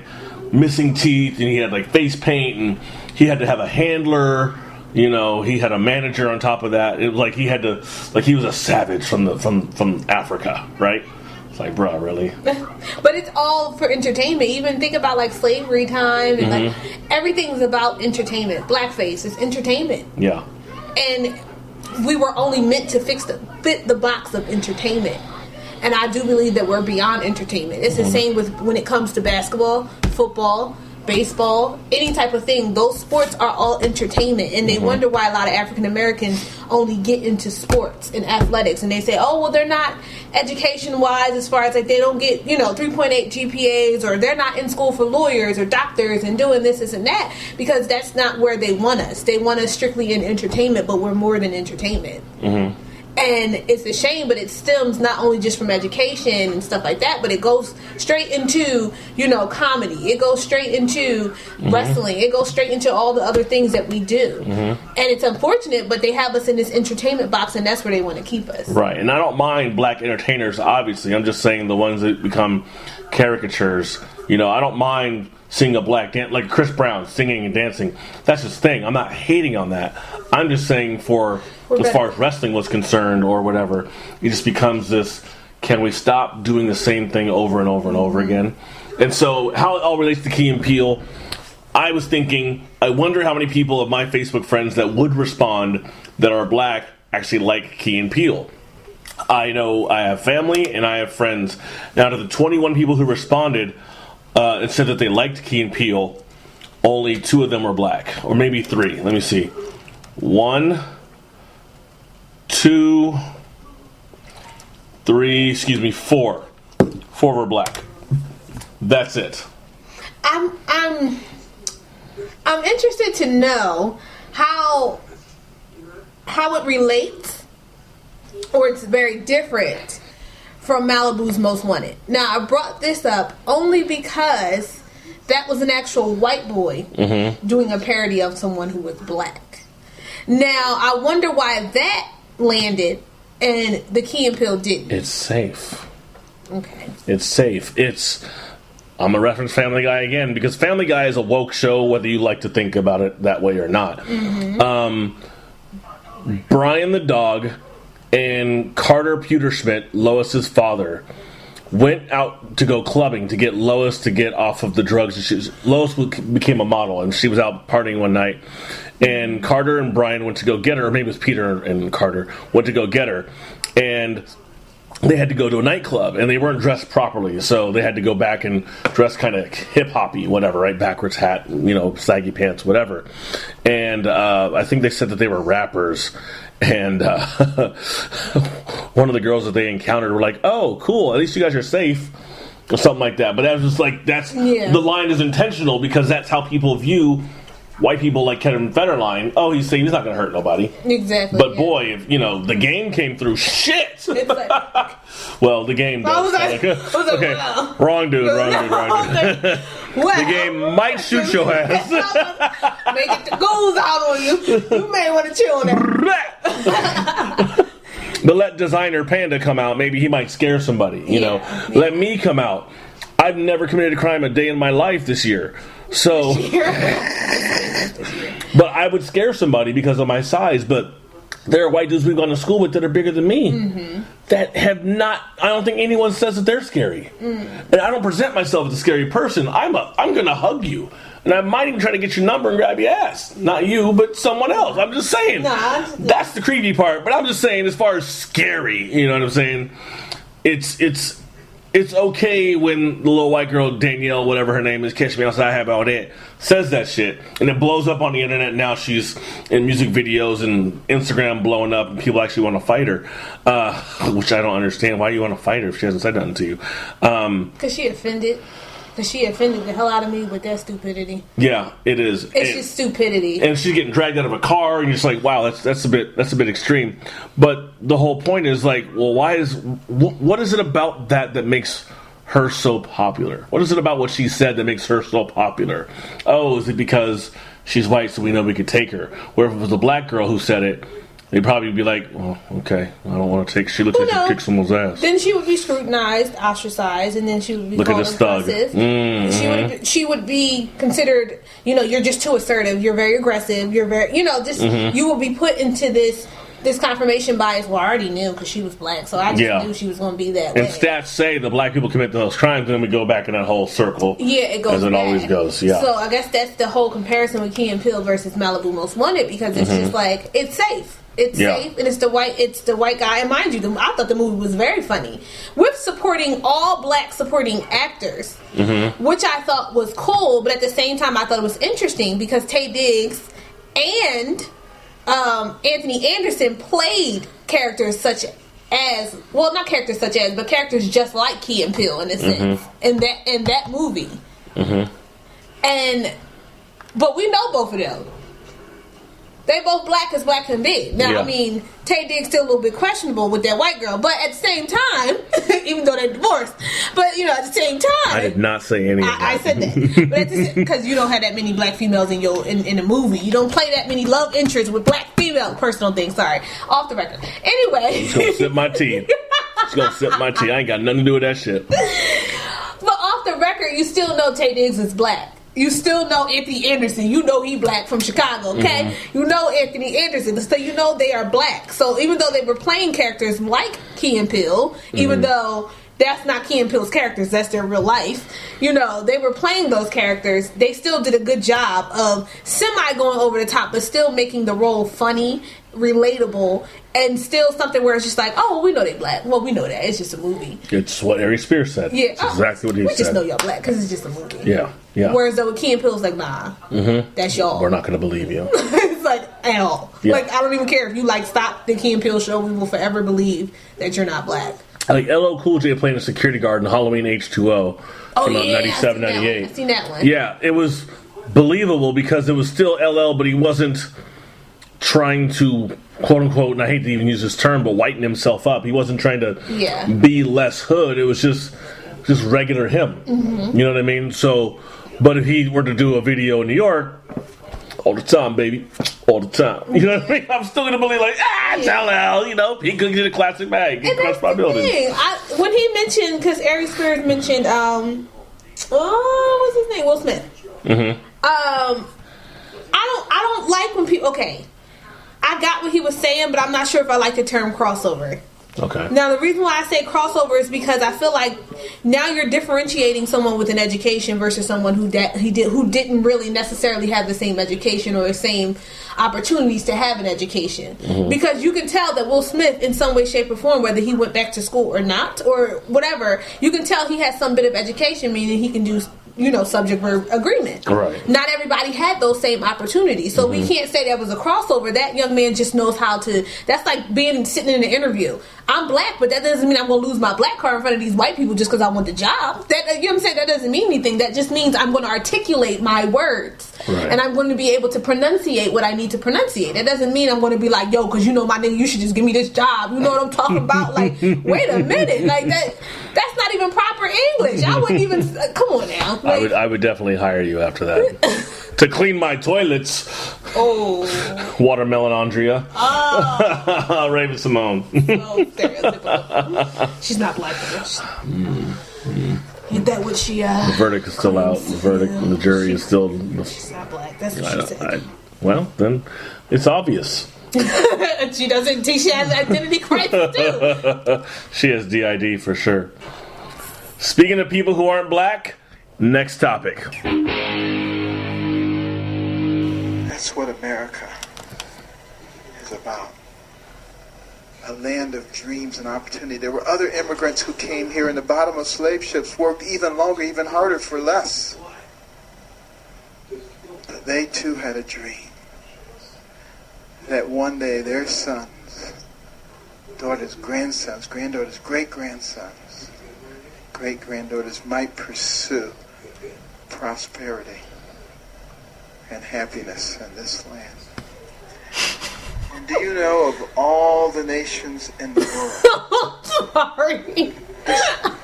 missing teeth, and he had like face paint, and he had to have a handler. He had a manager on top of that. It was like he had to, like he was a savage from Africa, right? It's like, bruh, really? But it's all for entertainment. Even think about like slavery time, and like everything's about entertainment. Blackface is entertainment. Yeah. And we were only meant to fit the box of entertainment. And I do believe that we're beyond entertainment. It's the same with when it comes to basketball, football, baseball, any type of thing. Those sports are all entertainment. And they wonder why a lot of African Americans only get into sports and athletics. And they say, oh, well, they're not education-wise as far as like they don't get, 3.8 GPAs, or they're not in school for lawyers or doctors and doing this and that, because that's not where they want us. They want us strictly in entertainment, but we're more than entertainment. And it's a shame, but it stems not only just from education and stuff like that, but it goes straight into, comedy. It goes straight into wrestling. It goes straight into all the other things that we do. And it's unfortunate, but they have us in this entertainment box, and that's where they want to keep us. Right. And I don't mind black entertainers, obviously. I'm just saying the ones that become caricatures. I don't mind seeing a black dance, like Chris Brown singing and dancing. That's his thing. I'm not hating on that. I'm just saying as far as wrestling was concerned or whatever, it just becomes this, can we stop doing the same thing over and over and over again? And so how it all relates to Key and Peele, I was thinking, I wonder how many people of my Facebook friends that would respond that are black actually like Key and Peele. I know I have family and I have friends. Now, to the 21 people who responded and said that they liked Key and Peele, only 2 of them were black. Or maybe 3. Let me see. 1, 2, 3, 4. 4 were black. That's it. I'm interested to know how it relates, or it's very different from Malibu's Most Wanted. Now, I brought this up only because that was an actual white boy doing a parody of someone who was black. Now, I wonder why that landed and the Key and Peele didn't. It's safe. Okay. It's safe. I'm a reference Family Guy again, because Family Guy is a woke show, whether you like to think about it that way or not. Brian the dog and Carter Pewterschmidt, Lois's father, went out to go clubbing to get Lois to get off of the drugs. Lois became a model, and she was out partying one night. And Carter and Brian went to go get her, or maybe it was Peter and Carter, went to go get her. And they had to go to a nightclub, and they weren't dressed properly, so they had to go back and dress kind of hip-hoppy, whatever, right? Backwards hat, saggy pants, whatever. And I think they said that they were rappers. And one of the girls that they encountered were like, "Oh, cool, at least you guys are safe," or something like that. But that was just like, the line is intentional, because that's how people view white people like Kevin Federline. Oh, he's saying he's not going to hurt nobody. Exactly. But boy, if the game came through, shit. It's like, well, the game does. Okay, wow. Wrong dude. The game might shoot your ass. Make it the goals out on you. You may want to chill on that. But let designer Panda come out. Maybe he might scare somebody. Let me come out. I've never committed a crime a day in my life this year. So, but I would scare somebody because of my size. But there are white dudes we've gone to school with that are bigger than me that have not. I don't think anyone says that they're scary, and I don't present myself as a scary person. I'm going to hug you, and I might even try to get your number and grab your ass. Not you, but someone else. I'm just saying. That's the creepy part. But I'm just saying, as far as scary, you know what I'm saying? It's okay when the little white girl, Danielle, whatever her name is, Catch Me Outside, How About It, says that shit. And it blows up on the internet. Now she's in music videos and Instagram blowing up, and people actually want to fight her. Which I don't understand. Why do you want to fight her if she hasn't said nothing to you? Because she offended. Because she offended the hell out of me with that stupidity. Yeah, it is. It's just stupidity. And she's getting dragged out of a car, and you're just like, wow, that's a bit extreme. But the whole point is like, well, what is it about that makes her so popular? What is it about what she said that makes her so popular? Oh, is it because she's white, so we know we could take her? Where if it was a black girl who said it, they'd probably be like, "Oh, okay, I don't want to take." She looks like she kicked someone's ass. Then she would be scrutinized, ostracized, and then she would be called aggressive. She would be considered, you're just too assertive. You're very aggressive. You're very, you will be put into this confirmation bias. Well, I already knew because she was black, so I just knew she was going to be that way. And stats say the black people commit those crimes, and then we go back in that whole circle. Yeah, it goes. As it always goes. Yeah. So I guess that's the whole comparison with Key and Peele versus Malibu Most Wanted, because it's just like, it's safe. It's safe, and it's the white guy. And mind you, I thought the movie was very funny, with supporting all black supporting actors, which I thought was cool. But at the same time, I thought it was interesting because Taye Diggs and Anthony Anderson played characters such as, well, not characters such as, but characters just like Key and Peele in a sense in that movie. But we know both of them. They both black as black can be. Now, I mean, Tay Diggs still a little bit questionable with that white girl, but at the same time, even though they're divorced, but you know, at the same time, I did not say any of that. I said that, but because you don't have that many black females in in the movie, you don't play that many love interests with black female. Personal thing, sorry, off the record. Anyway, just gonna sip my tea. Just gonna sip my tea. I ain't got nothing to do with that shit. But off the record, you still know Tay Diggs is black. You still know Anthony Anderson. You know he black from Chicago, okay? Mm-hmm. You know Anthony Anderson. So you know they are black. So even though they were playing characters like Key and Peele, even though that's not Key and Peele's characters, that's their real life, you know, they were playing those characters, they still did a good job of going over the top, but still making the role funny, relatable, and still something where it's just like, oh, we know they black. Well, we know that. It's just a movie. It's what Aries Spears said. Yeah. It's exactly what he said. We just know y'all black because it's just a movie. Yeah. Yeah. Whereas though with Key and Peele's like, nah, that's y'all. We're not going to believe you. It's like, at all. Yeah. Like, I don't even care if you like stop the Key and Peele show. We will forever believe that you're not black. Like LL Cool J playing a security guard in Halloween H2O from 97, 98. I've seen that one. Yeah, it was believable because it was still LL, but he wasn't trying to, quote unquote, and I hate to even use this term, but whiten himself up. He wasn't trying to be less hood. It was just regular him. Mm-hmm. You know what I mean? So, but if he were to do a video in New York, all the time, baby, all the time. You know what I mean? I'm still gonna believe like, it's LL. You know, he could get a classic bag. He crushed my building. When he mentioned, because Aries Spears mentioned, what's his name? Will Smith. Mm-hmm. I don't like when people. Okay, I got what he was saying, but I'm not sure if I like the term crossover. Okay. Now, the reason why I say crossover is because I feel like now you're differentiating someone with an education versus someone who didn't really necessarily have the same education or the same opportunities to have an education. Mm-hmm. Because you can tell that Will Smith, in some way, shape, or form, whether he went back to school or not, or whatever, you can tell he has some bit of education, meaning he can do, you know, subject-verb agreement. Right. Not everybody had those same opportunities. So we can't say that was a crossover. That young man just knows how to... That's like sitting in an interview. I'm black, but that doesn't mean I'm going to lose my black card in front of these white people just because I want the job. That, you know what I'm saying? That doesn't mean anything. That just means I'm going to articulate my words. Right. And I'm going to be able to pronunciate what I need to pronunciate. That doesn't mean I'm going to be like, yo, because you know my nigga, you should just give me this job. You know what I'm talking about? Like, wait a minute. Like, that's not even proper English. I wouldn't even... Come on now. Like, I would definitely hire you after that. To clean my toilets. Oh. Watermelon Andrea. Oh. Raven Simone. So stereotypical. She's not black though. Ain't that what she the verdict is still out. The verdict and the jury is still... She's not black. That's what she said. Well, then it's obvious. She doesn't think she has identity crisis too. She has DID for sure. Speaking of people who aren't black, next topic. That's what America is about. A land of dreams and opportunity. There were other immigrants who came here in the bottom of slave ships, worked even longer, even harder for less. But they too had a dream that one day their sons, daughters, grandsons, granddaughters, great-grandsons, great-granddaughters might pursue prosperity and happiness in this land. And do you know of all the nations in the world? Sorry.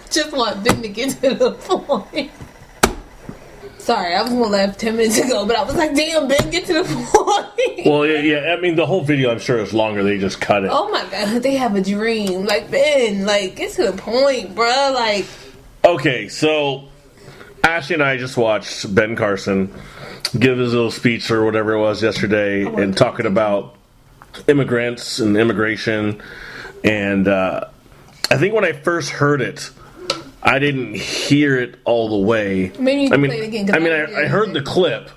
Just want Ben to get to the point. Sorry, I was going to laugh 10 minutes ago, but I was like, damn, Ben, get to the point. Well, yeah, I mean, the whole video, I'm sure, is longer. They just cut it. Oh, my God. They have a dream. Like, Ben, like, get to the point, bruh. Like... Okay, so Ashley and I just watched Ben Carson give his little speech or whatever it was yesterday and talking about immigrants and immigration. And I think when I first heard it, I didn't hear it all the way. Maybe you can play it again. I heard the clip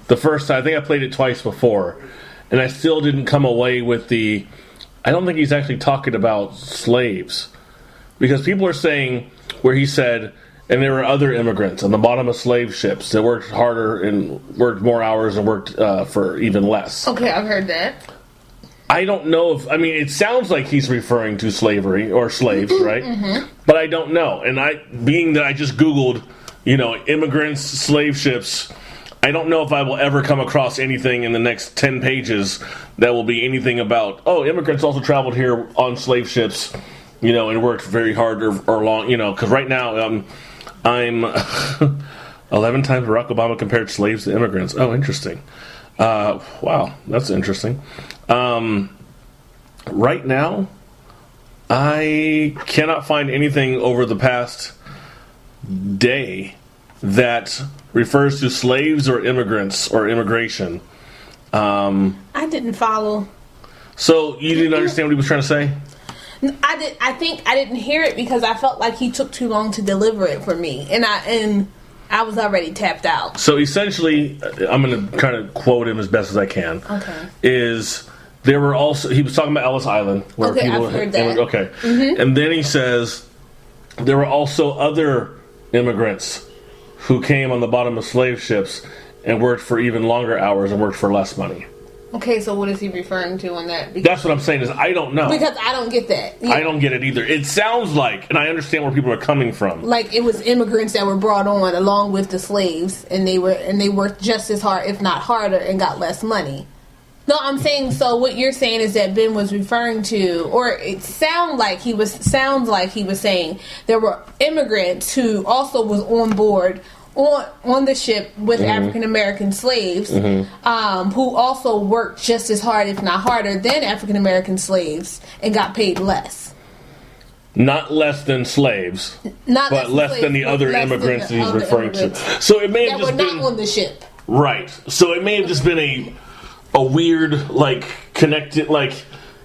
the first time. I think I played it twice before. And I still didn't come away with the... I don't think he's actually talking about slaves. Because people are saying where he said... And there were other immigrants on the bottom of slave ships that worked harder and worked more hours and worked for even less. Okay, I've heard that. I don't know if... I mean, it sounds like he's referring to slavery or slaves, right? Mm-hmm. But I don't know. And being that I just Googled, you know, immigrants, slave ships, I don't know if I will ever come across anything in the next 10 pages that will be anything about, immigrants also traveled here on slave ships, and worked very hard or long, because right now I'm 11 times Barack Obama compared slaves to immigrants. Oh, interesting. Wow, that's interesting. Right now, I cannot find anything over the past day that refers to slaves or immigrants or immigration. I didn't follow. So you didn't understand what he was trying to say? I think I didn't hear it because I felt like he took too long to deliver it for me, and I was already tapped out. So essentially, I'm going to try to quote him as best as I can. Okay. There were also, he was talking about Ellis Island. Where people I've heard that. Okay. Mm-hmm. And then he says there were also other immigrants who came on the bottom of slave ships and worked for even longer hours and worked for less money. Okay, so what is he referring to on that? That's what I'm saying is I don't know. Because I don't get that. Yeah. I don't get it either. It sounds like, and I understand where people are coming from. Like it was immigrants that were brought on along with the slaves, and they worked just as hard, if not harder, and got less money. No, I'm saying, so what you're saying is that Ben was referring to, or it sounds like he was saying there were immigrants who also was on board on the ship with African American slaves, who also worked just as hard, if not harder, than African American slaves and got paid less. Not less than slaves, but less than the other immigrants that he's referring to. So it may have just been that were not on the ship. Right. So it may have just been a weird, connected,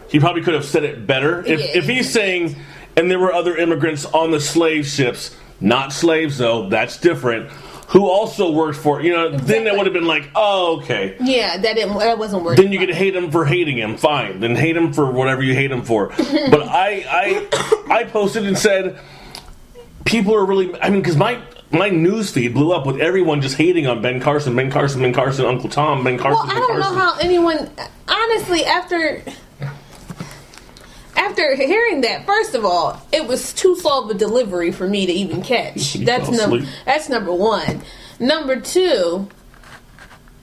he probably could have said it better. If he's saying, and there were other immigrants on the slave ships, not slaves though, that's different, who also worked for, exactly. Then that would have been okay. Yeah, that wasn't working. Then you could hate him for hating him, fine. Then hate him for whatever you hate him for. But I posted and said, people are really, because my news feed blew up with everyone just hating on Ben Carson, Uncle Tom, Ben Carson. Well, I don't know how anyone, honestly, after hearing that, first of all, it was too slow of a delivery for me to even catch. That's number one. Number two,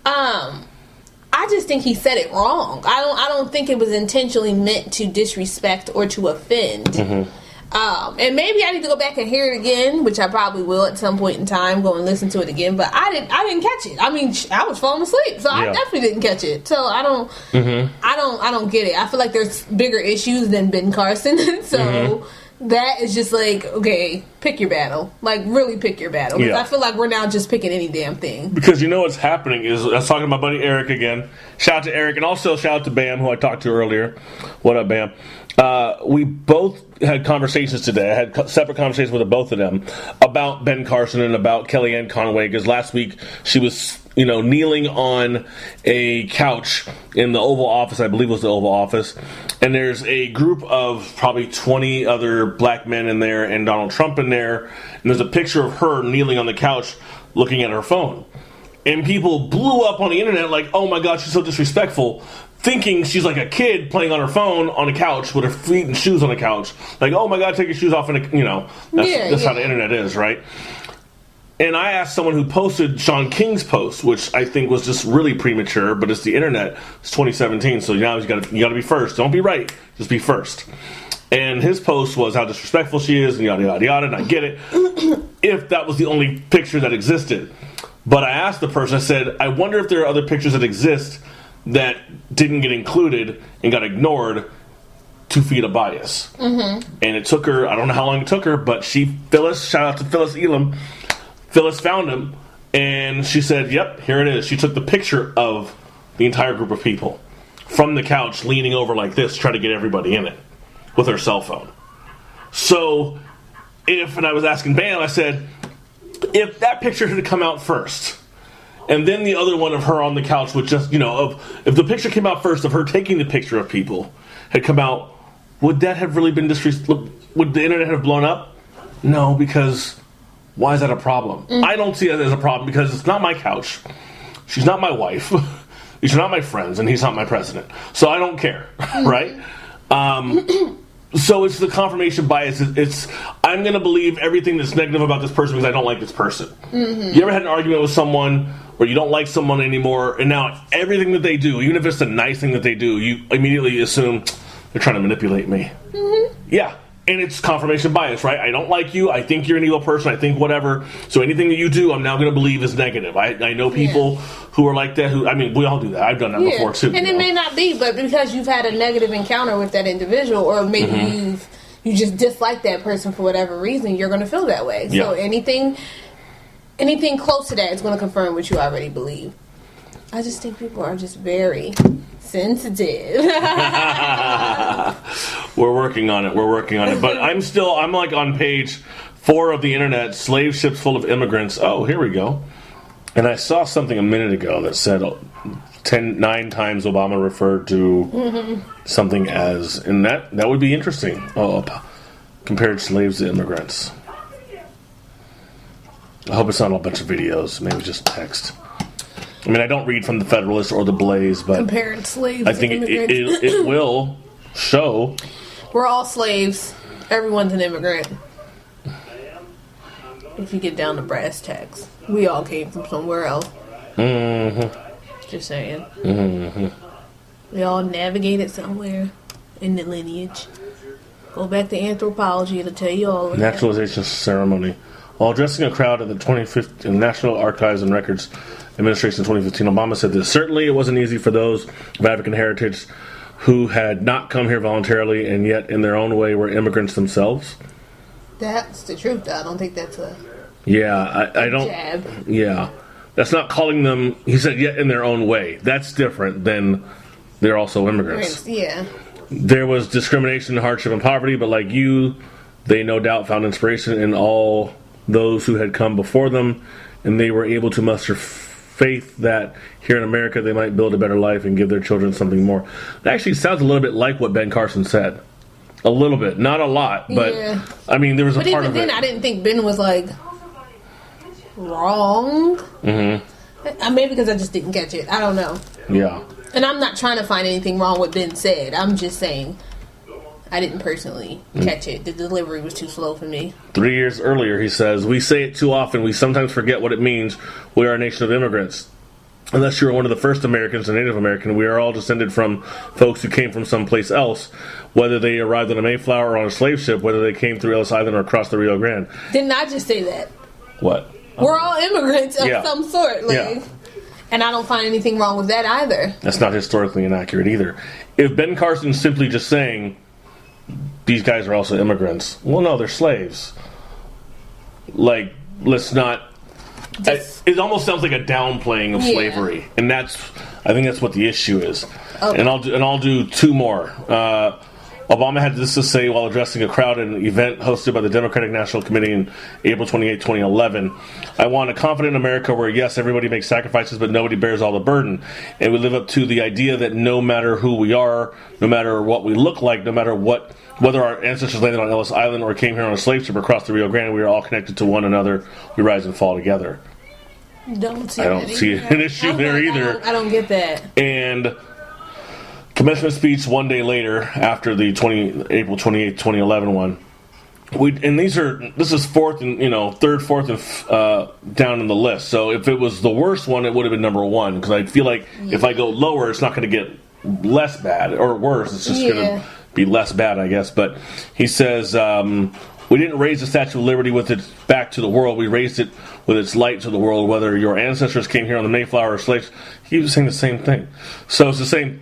I just think he said it wrong. I don't think it was intentionally meant to disrespect or to offend. Mm-hmm. And maybe I need to go back and hear it again, which I probably will at some point in time. Go and listen to it again. But I didn't catch it. I mean, I was falling asleep, so I definitely didn't catch it. So I don't get it. I feel like there's bigger issues than Ben Carson. So that is just okay, pick your battle. Really pick your battle. Yeah. I feel like we're now just picking any damn thing. Because what's happening is, I was talking to my buddy Eric again. Shout out to Eric, and also shout out to Bam, who I talked to earlier. What up, Bam? We both had conversations today. I had separate conversations with both of them about Ben Carson and about Kellyanne Conway, because last week she was, kneeling on a couch in the Oval Office, I believe it was the Oval Office, and there's a group of probably 20 other black men in there and Donald Trump in there, and there's a picture of her kneeling on the couch looking at her phone. And people blew up on the internet oh my God, she's so disrespectful, thinking she's like a kid playing on her phone on a couch with her feet and shoes on the couch. Oh my God, take your shoes off, and that's how the internet is, right? And I asked someone who posted Sean King's post, which I think was just really premature, but it's the internet. It's 2017, so now you got to be first. Don't be right, just be first. And his post was how disrespectful she is, and yada yada yada. And I get it. If that was the only picture that existed. But I asked the person, I said, I wonder if there are other pictures that exist that didn't get included and got ignored to feed a bias. Mm-hmm. And it took her, I don't know how long it took her, but Phyllis, shout out to Phyllis Elam, Phyllis found him, and she said, yep, here it is. She took the picture of the entire group of people from the couch leaning over like this to try to get everybody in it with her cell phone. So, and I was asking Bam, I said, if that picture had come out first, and then the other one of her on the couch with just, if the picture came out first of her taking the picture of people had come out, would that have really been would the internet have blown up? No, because why is that a problem? Mm-hmm. I don't see it as a problem because it's not my couch. She's not my wife. These are not my friends, and he's not my president. So I don't care, right? So it's the confirmation bias. I'm going to believe everything that's negative about this person because I don't like this person. Mm-hmm. You ever had an argument with someone where you don't like someone anymore, and now everything that they do, even if it's a nice thing that they do, you immediately assume they're trying to manipulate me. Mm-hmm. Yeah. And it's confirmation bias, right? I don't like you. I think you're an evil person. I think whatever. So anything that you do, I'm now going to believe is negative. I know people who are like that. We all do that. I've done that before, too. And it may not be, but because you've had a negative encounter with that individual, or maybe you just dislike that person for whatever reason, you're going to feel that way. So anything close to that is going to confirm what you already believe. I just think people are just very sensitive. We're working on it. But I'm like on page 4 of the internet, slave ships full of immigrants. Oh, here we go. And I saw something a minute ago that said 9 times Obama referred to something as, and that would be interesting. Compared slaves to immigrants. I hope it's not a bunch of videos, maybe just text. I mean, I don't read from the Federalist or the Blaze, but comparing slaves I think it will show. We're all slaves. Everyone's an immigrant. If you get down to brass tacks, we all came from somewhere else. Mm-hmm. Just saying. Mm-hmm. We all navigated somewhere in the lineage. Go back to anthropology; it'll tell you all of Naturalization ceremony. While addressing a crowd at the 2015 National Archives and Records Administration in 2015, Obama said this: "Certainly, it wasn't easy for those of African heritage who had not come here voluntarily and yet, in their own way, were immigrants themselves." That's the truth, though. I don't think that's a I don't. Jab. Yeah, that's not calling them. He said, "Yet in their own way." That's different than they're also immigrants. Yeah. There was discrimination, hardship, and poverty, but like you, they no doubt found inspiration in all those who had come before them, and they were able to muster faith that here in America they might build a better life and give their children something more. It actually sounds a little bit like what Ben Carson said. A little bit. Not a lot, but I mean, there was a part of it. But even then, I didn't think Ben was like wrong. Mm-hmm. Maybe because I just didn't catch it. I don't know. Yeah. And I'm not trying to find anything wrong with Ben said. I'm just saying I didn't personally catch it. The delivery was too slow for me. 3 years earlier, he says, "We say it too often. We sometimes forget what it means. We are a nation of immigrants. Unless you are one of the first Americans, a Native American, we are all descended from folks who came from someplace else, whether they arrived on a Mayflower or on a slave ship, whether they came through Ellis Island or across the Rio Grande." Didn't I just say that? What? We're all immigrants of some sort. And I don't find anything wrong with that either. That's not historically inaccurate either. If Ben Carson's simply just saying, these guys are also immigrants. Well, no, they're slaves. Like, let's not... It almost sounds like a downplaying of slavery. And I think that's what the issue is. Okay. And I'll do 2 more. Obama had this to say while addressing a crowd at an event hosted by the Democratic National Committee in April 28, 2011. "I want a confident America where, yes, everybody makes sacrifices, but nobody bears all the burden. And we live up to the idea that no matter who we are, no matter what we look like, no matter whether our ancestors landed on Ellis Island or came here on a slave ship or crossed the Rio Grande, we are all connected to one another. We rise and fall together." I don't see an issue there either. I don't get that. And commencement speech one day later, after the April 28, 2011 one. This is third, fourth, and down in the list. So if it was the worst one, it would have been number 1. Because I feel like if I go lower, it's not going to get less bad or worse. It's just going to be less bad, I guess. But he says, "We didn't raise the Statue of Liberty with its back to the world. We raised it with its light to the world. Whether your ancestors came here on the Mayflower or slaves," he was saying the same thing. So it's the same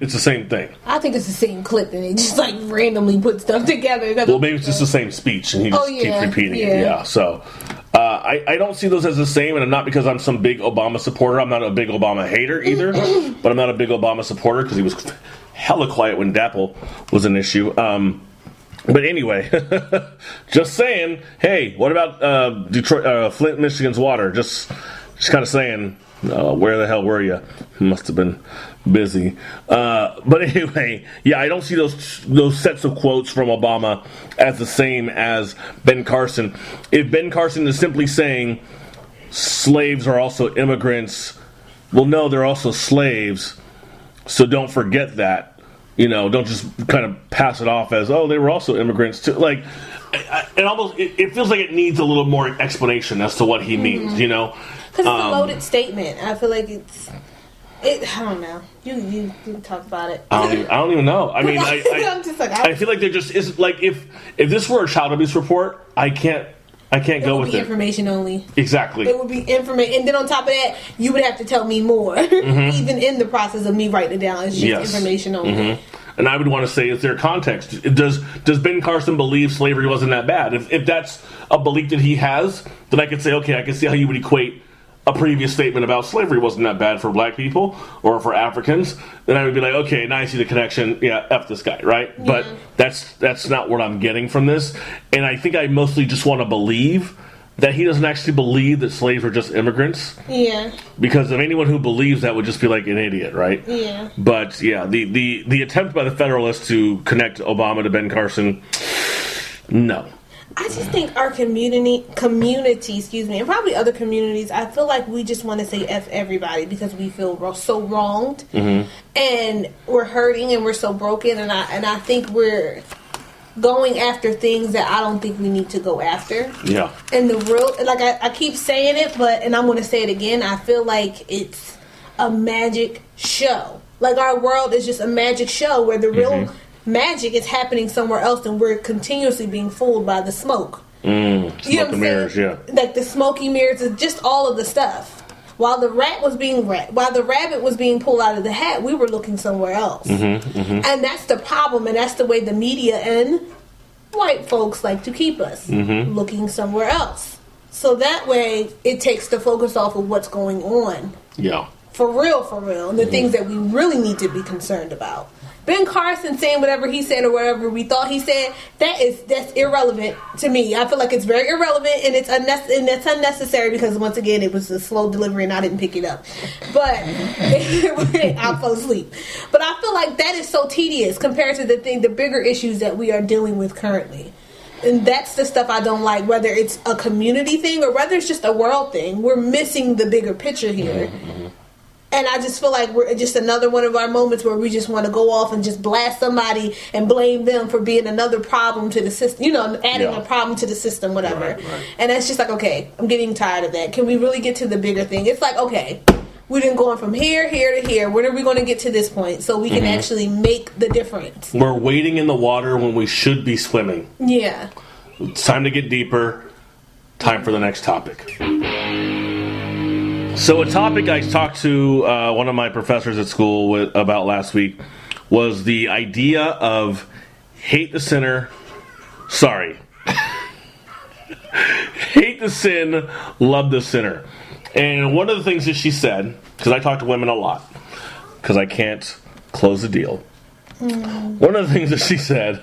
thing. I think it's the same clip, and they just like randomly put stuff together. Well, maybe it's just the same speech, and he just keeps repeating it. Yeah. So I don't see those as the same, and not because I'm some big Obama supporter. I'm not a big Obama hater either, but I'm not a big Obama supporter because he was hella quiet when DAPL was an issue. But anyway, just saying, hey, what about Detroit, Flint, Michigan's water? Just kind of saying, where the hell were you? Must have been busy. But anyway, I don't see those sets of quotes from Obama as the same as Ben Carson. If Ben Carson is simply saying slaves are also immigrants, well, no, they're also slaves, so don't forget that. Don't just kind of pass it off as, oh, they were also immigrants too. Like, it feels like it needs a little more explanation as to what he means, you know? Because it's a loaded statement. I feel like I don't know. You talk about it. I don't even know. I mean, I'm just like, I feel like there just is, like, if this were a child abuse report, I can't go with it. Information only. Exactly. It would be information, and then on top of that, you would have to tell me more, even in the process of me writing it down. It's just information only. And I would want to say, is there context? Does Ben Carson believe slavery wasn't that bad? If that's a belief that he has, then I could say, okay, I can see how you would equate a previous statement about slavery wasn't that bad for black people or for Africans. Then I would be like, okay, now I see the connection. Yeah, F this guy, right? Yeah. But that's not what I'm getting from this. And I think I mostly just want to believe that he doesn't actually believe that slaves are just immigrants. Yeah. Because if anyone who believes that would just be like an idiot, right? Yeah. But yeah, the attempt by the Federalists to connect Obama to Ben Carson, no. I just think our community, and probably other communities, I feel like we just want to say F everybody because we feel so wronged, and we're hurting and we're so broken, and I think we're going after things that I don't think we need to go after. Yeah. And the real, like I keep saying it, and I'm going to say it again, I feel like it's a magic show. Like our world is just a magic show where the real magic is happening somewhere else, and we're continuously being fooled by the smoke. You know what I'm saying? Mirrors, yeah. Like the smoky mirrors, just all of the stuff. While the rabbit was being pulled out of the hat, we were looking somewhere else. And that's the problem, and that's the way the media and white folks like to keep us looking somewhere else. So that way, it takes the focus off of what's going on. Yeah. For real, and the things that we really need to be concerned about. Ben Carson saying whatever he said or whatever we thought he said, that's irrelevant to me. I feel like it's very irrelevant, and it's unnecessary because, once again, it was a slow delivery and I didn't pick it up. But I fell asleep. But I feel like that is so tedious compared to the bigger issues that we are dealing with currently. And that's the stuff I don't like, whether it's a community thing or whether it's just a world thing. We're missing the bigger picture here. And I just feel like we're just another one of our moments where we just want to go off and just blast somebody and blame them for being another problem to the system, adding a problem to the system, whatever. Right. And it's just like, okay, I'm getting tired of that. Can we really get to the bigger thing? It's like, okay, we've been going from here to here. When are we going to get to this point so we can actually make the difference? We're wading in the water when we should be swimming. Yeah. It's time to get deeper. Time for the next topic. So a topic I talked to one of my professors at school about last week was the idea of hate the sinner. Sorry. Hate the sin, love the sinner. And one of the things that she said, because I talk to women a lot, because I can't close the deal. One of the things that she said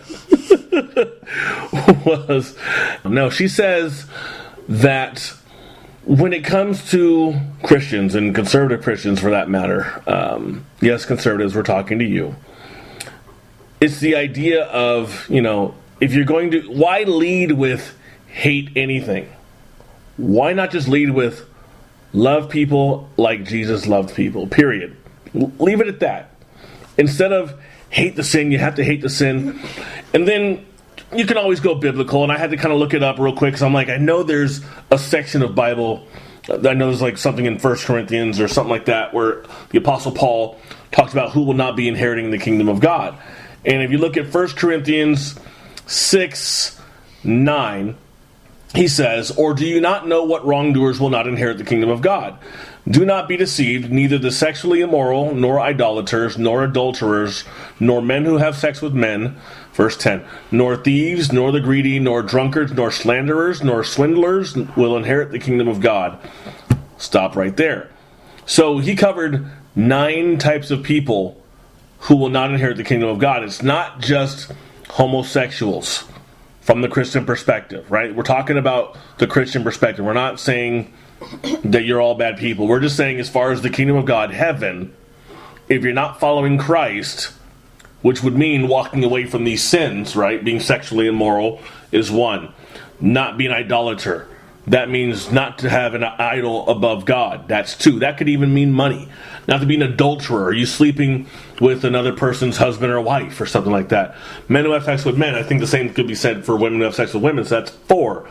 was, she says that when it comes to Christians, and conservative Christians for that matter, yes, conservatives, we're talking to you. It's the idea of, if you're going to, why lead with hate anything? Why not just lead with love people like Jesus loved people, period? Leave it at that. Instead of hate the sin, you have to hate the sin. And then you can always go biblical, and I had to kind of look it up real quick because I'm like, I know there's a section of Bible, I know there's like something in 1 Corinthians or something like that where the Apostle Paul talks about who will not be inheriting the kingdom of God. And if you look at 1 Corinthians 6:9, he says, "Or do you not know what wrongdoers will not inherit the kingdom of God? Do not be deceived, neither the sexually immoral, nor idolaters, nor adulterers, nor men who have sex with men," verse 10, "nor thieves, nor the greedy, nor drunkards, nor slanderers, nor swindlers will inherit the kingdom of God." Stop right there. So he covered 9 types of people who will not inherit the kingdom of God. It's not just homosexuals from the Christian perspective, right? We're talking about the Christian perspective. We're not saying that you're all bad people. We're just saying, as far as the kingdom of God, heaven, if you're not following Christ, which would mean walking away from these sins, right? Being sexually immoral is one. Not being an idolater. that means not to have an idol above God. That's 2. That could even mean money. Not to be an adulterer. Are you sleeping with another person's husband or wife or something like that? Men who have sex with men. I think the same could be said for women who have sex with women. So that's 4.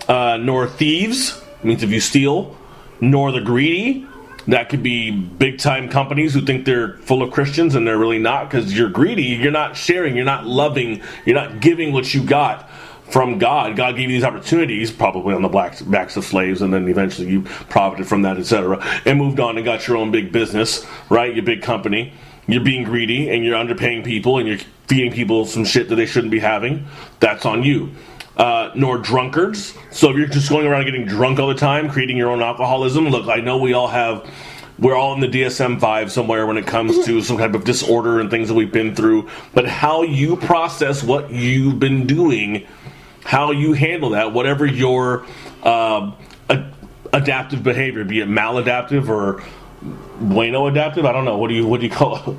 Nor thieves. Means if you steal. Nor the greedy. That could be big-time companies who think they're full of Christians and they're really not, because you're greedy. You're not sharing. You're not loving. You're not giving what you got from God. God gave you these opportunities, probably on the backs of slaves, and then eventually you profited from that, etc., and moved on and got your own big business, right? Your big company. You're being greedy, and you're underpaying people, and you're feeding people some shit that they shouldn't be having. That's on you. Nor drunkards. So if you're just going around getting drunk all the time, creating your own alcoholism, look, I know we're all in the DSM-5 somewhere when it comes to some kind of disorder and things that we've been through, but how you process what you've been doing, how you handle that, whatever your adaptive behavior, be it maladaptive or bueno adaptive, I don't know, what do you call it?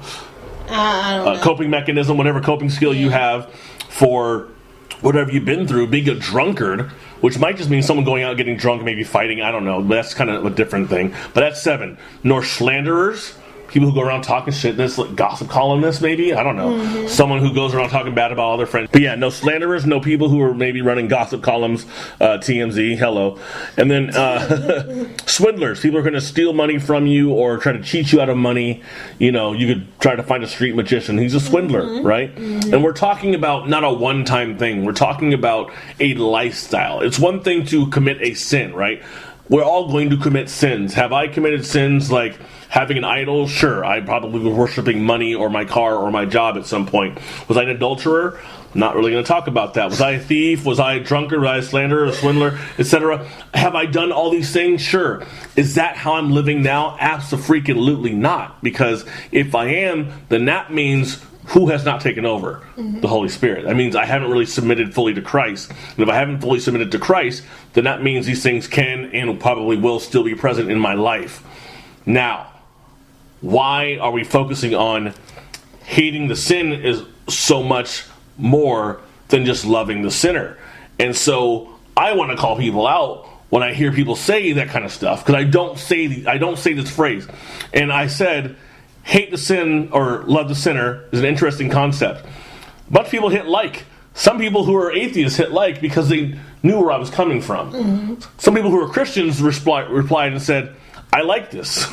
I don't know. Coping mechanism, whatever coping skill you have for whatever you've been through. Being a drunkard, which might just mean someone going out getting drunk, maybe fighting, I don't know, but that's kind of a different thing. But that's 7. Nor slanderers. People who go around talking shit. This like gossip columnist, maybe? I don't know. Mm-hmm. Someone who goes around talking bad about all their friends. But yeah, no slanderers, no people who are maybe running gossip columns, TMZ, hello. And then swindlers. People are going to steal money from you or try to cheat you out of money. You know, you could try to find a street magician. He's a swindler, right? Mm-hmm. And we're talking about not a one-time thing. We're talking about a lifestyle. It's one thing to commit a sin, right? We're all going to commit sins. Have I committed sins like having an idol? Sure. I probably was worshiping money or my car or my job at some point. Was I an adulterer? Not really going to talk about that. Was I a thief? Was I a drunkard? Was I a slanderer, a swindler, etc.? Have I done all these things? Sure. Is that how I'm living now? Abso-freaking-lutely not. Because if I am, then that means who has not taken over? Mm-hmm. The Holy Spirit. That means I haven't really submitted fully to Christ. And if I haven't fully submitted to Christ, then that means these things can and probably will still be present in my life. Now, why are we focusing on hating the sin is so much more than just loving the sinner? And so I want to call people out when I hear people say that kind of stuff, because I don't say this phrase. And I said, hate the sin or love the sinner is an interesting concept. A bunch of people hit like. Some people who are atheists hit like because they knew where I was coming from. Mm-hmm. Some people who are Christians replied and said, I like this.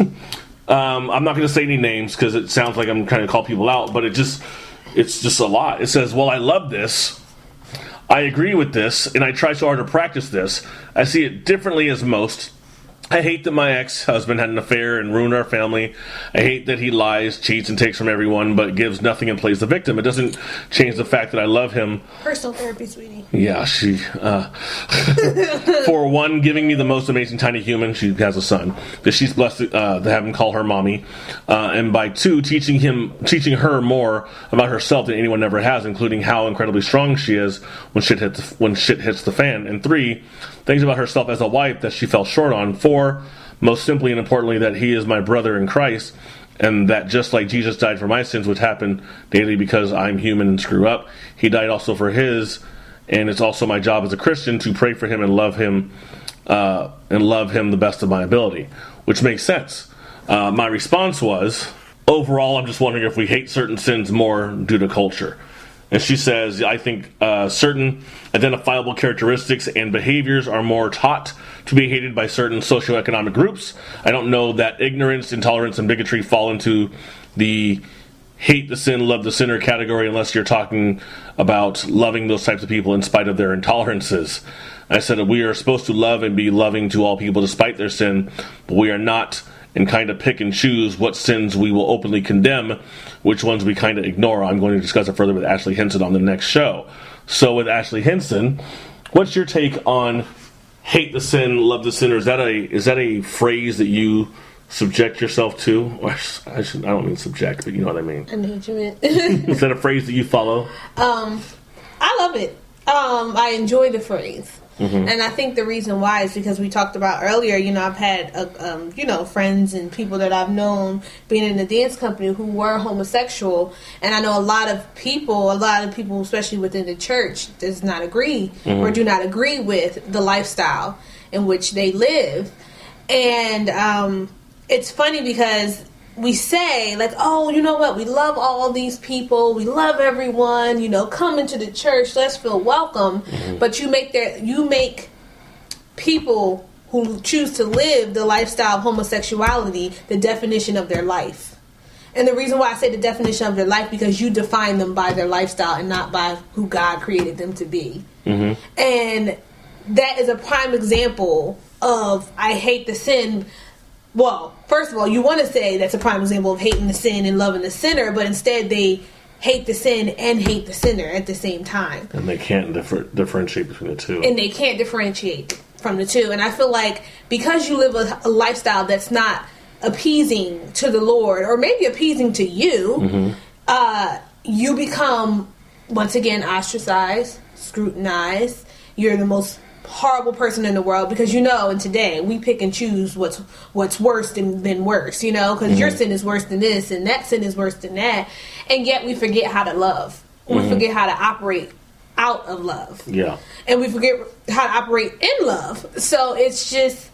I'm not going to say any names because it sounds like I'm trying to call people out, but it's just a lot. It says, well, I love this. I agree with this, and I try so hard to practice this. I see it differently as most. I hate that my ex-husband had an affair and ruined our family. I hate that he lies, cheats, and takes from everyone, but gives nothing and plays the victim. It doesn't change the fact that I love him. Personal therapy, sweetie. Yeah, she... for one, giving me the most amazing tiny human. She has a son. That she's blessed to have him call her mommy. And by 2, teaching her more about herself than anyone ever has, including how incredibly strong she is when shit hits the fan. And 3, things about herself as a wife that she fell short on. 4, most simply and importantly, that he is my brother in Christ, and that just like Jesus died for my sins, which happen daily because I'm human and screw up, he died also for his, and it's also my job as a Christian to pray for him and love him the best of my ability, which makes sense. My response was, overall, I'm just wondering if we hate certain sins more due to culture. And she says, I think certain identifiable characteristics and behaviors are more taught to be hated by certain socioeconomic groups. I don't know that ignorance, intolerance, and bigotry fall into the hate the sin, love the sinner category unless you're talking about loving those types of people in spite of their intolerances. I said that we are supposed to love and be loving to all people despite their sin, but we are not, and kind of pick and choose what sins we will openly condemn, which ones we kind of ignore. I'm going to discuss it further with Ashley Hinson on the next show. So with Ashley Hinson, what's your take on hate the sin, love the sinner? Is that a phrase that you subject yourself to? I don't mean subject, but you know what I mean. I know what you meant. Is that a phrase that you follow? I love it. I enjoy the phrase. Mm-hmm. And I think the reason why is because we talked about earlier, I've had, friends and people that I've known being in the dance company who were homosexual. And I know a lot of people, especially within the church, does not agree or do not agree with the lifestyle. in which they live. And it's funny because we say, like, oh, you know what, we love all these people, we love everyone, you know, come into the church, let's feel welcome. But you make people who choose to live the lifestyle of homosexuality the definition of their life. And the reason why I say the definition of their life, because you define them by their lifestyle and not by who God created them to be. And that is a prime example of I hate the sin. Well, first of all, you want to say that's a prime example of hating the sin and loving the sinner, but instead they hate the sin and hate the sinner at the same time. And they can't differentiate between the two. And they can't differentiate from the two. And I feel like because you live a lifestyle that's not appeasing to the Lord, or maybe appeasing to you, you become, once again, ostracized, scrutinized. You're the most horrible person in the world, because you know, and today we pick and choose what's worse than worse, you know, because your sin is worse than this and that sin is worse than that, and yet we forget how to love. We forget how to operate out of love, and we forget how to operate in love. So it's just,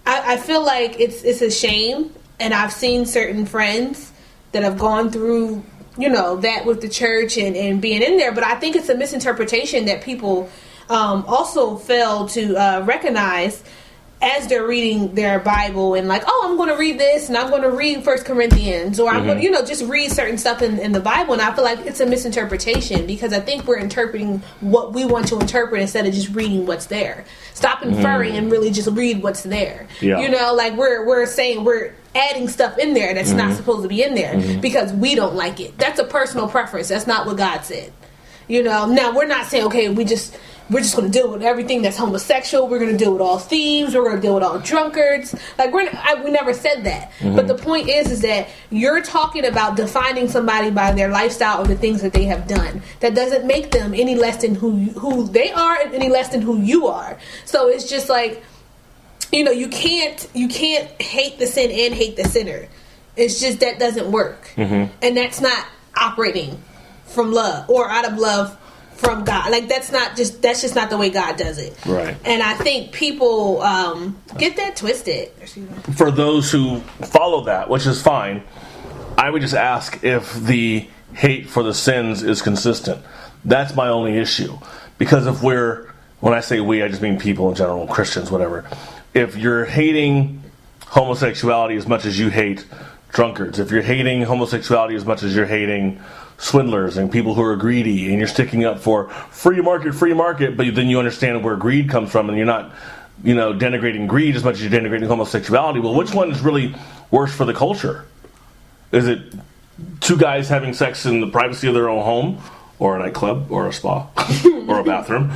I feel like it's a shame, and I've seen certain friends that have gone through, you know, that with the church and being in there, but I think it's a misinterpretation that people also fail to recognize as they're reading their Bible, and like, oh, I'm going to read this, and I'm going to read 1 Corinthians, or I'm going to, you know, just read certain stuff in the Bible. And I feel like it's a misinterpretation, because I think we're interpreting what we want to interpret instead of just reading what's there. Stop inferring and really just read what's there. You know, like we're saying we're adding stuff in there that's not supposed to be in there because we don't like it. That's a personal preference. That's not what God said. You know, now we're not saying, okay, we're just going to deal with everything that's homosexual. We're going to deal with all thieves. We're going to deal with all drunkards. Like, we never said that. But the point is that you're talking about defining somebody by their lifestyle or the things that they have done. That doesn't make them any less than who they are, and any less than who you are. So it's just like, you know, you can't hate the sin and hate the sinner. It's just that doesn't work, and that's not operating from love or out of love from God. Like, that's just not the way God does it. Right. And I think people get that twisted. For those who follow that, which is fine, I would just ask if the hate for the sins is consistent. That's my only issue. Because when I say we, I just mean people in general, Christians, whatever. If you're hating homosexuality as much as you hate drunkards, if you're hating homosexuality as much as you're hating swindlers and people who are greedy, and you're sticking up for free market, but then you understand where greed comes from, and you're not, you know, denigrating greed as much as you're denigrating homosexuality. Well, which one is really worse for the culture? Is it two guys having sex in the privacy of their own home, or a nightclub, or a spa, or a bathroom?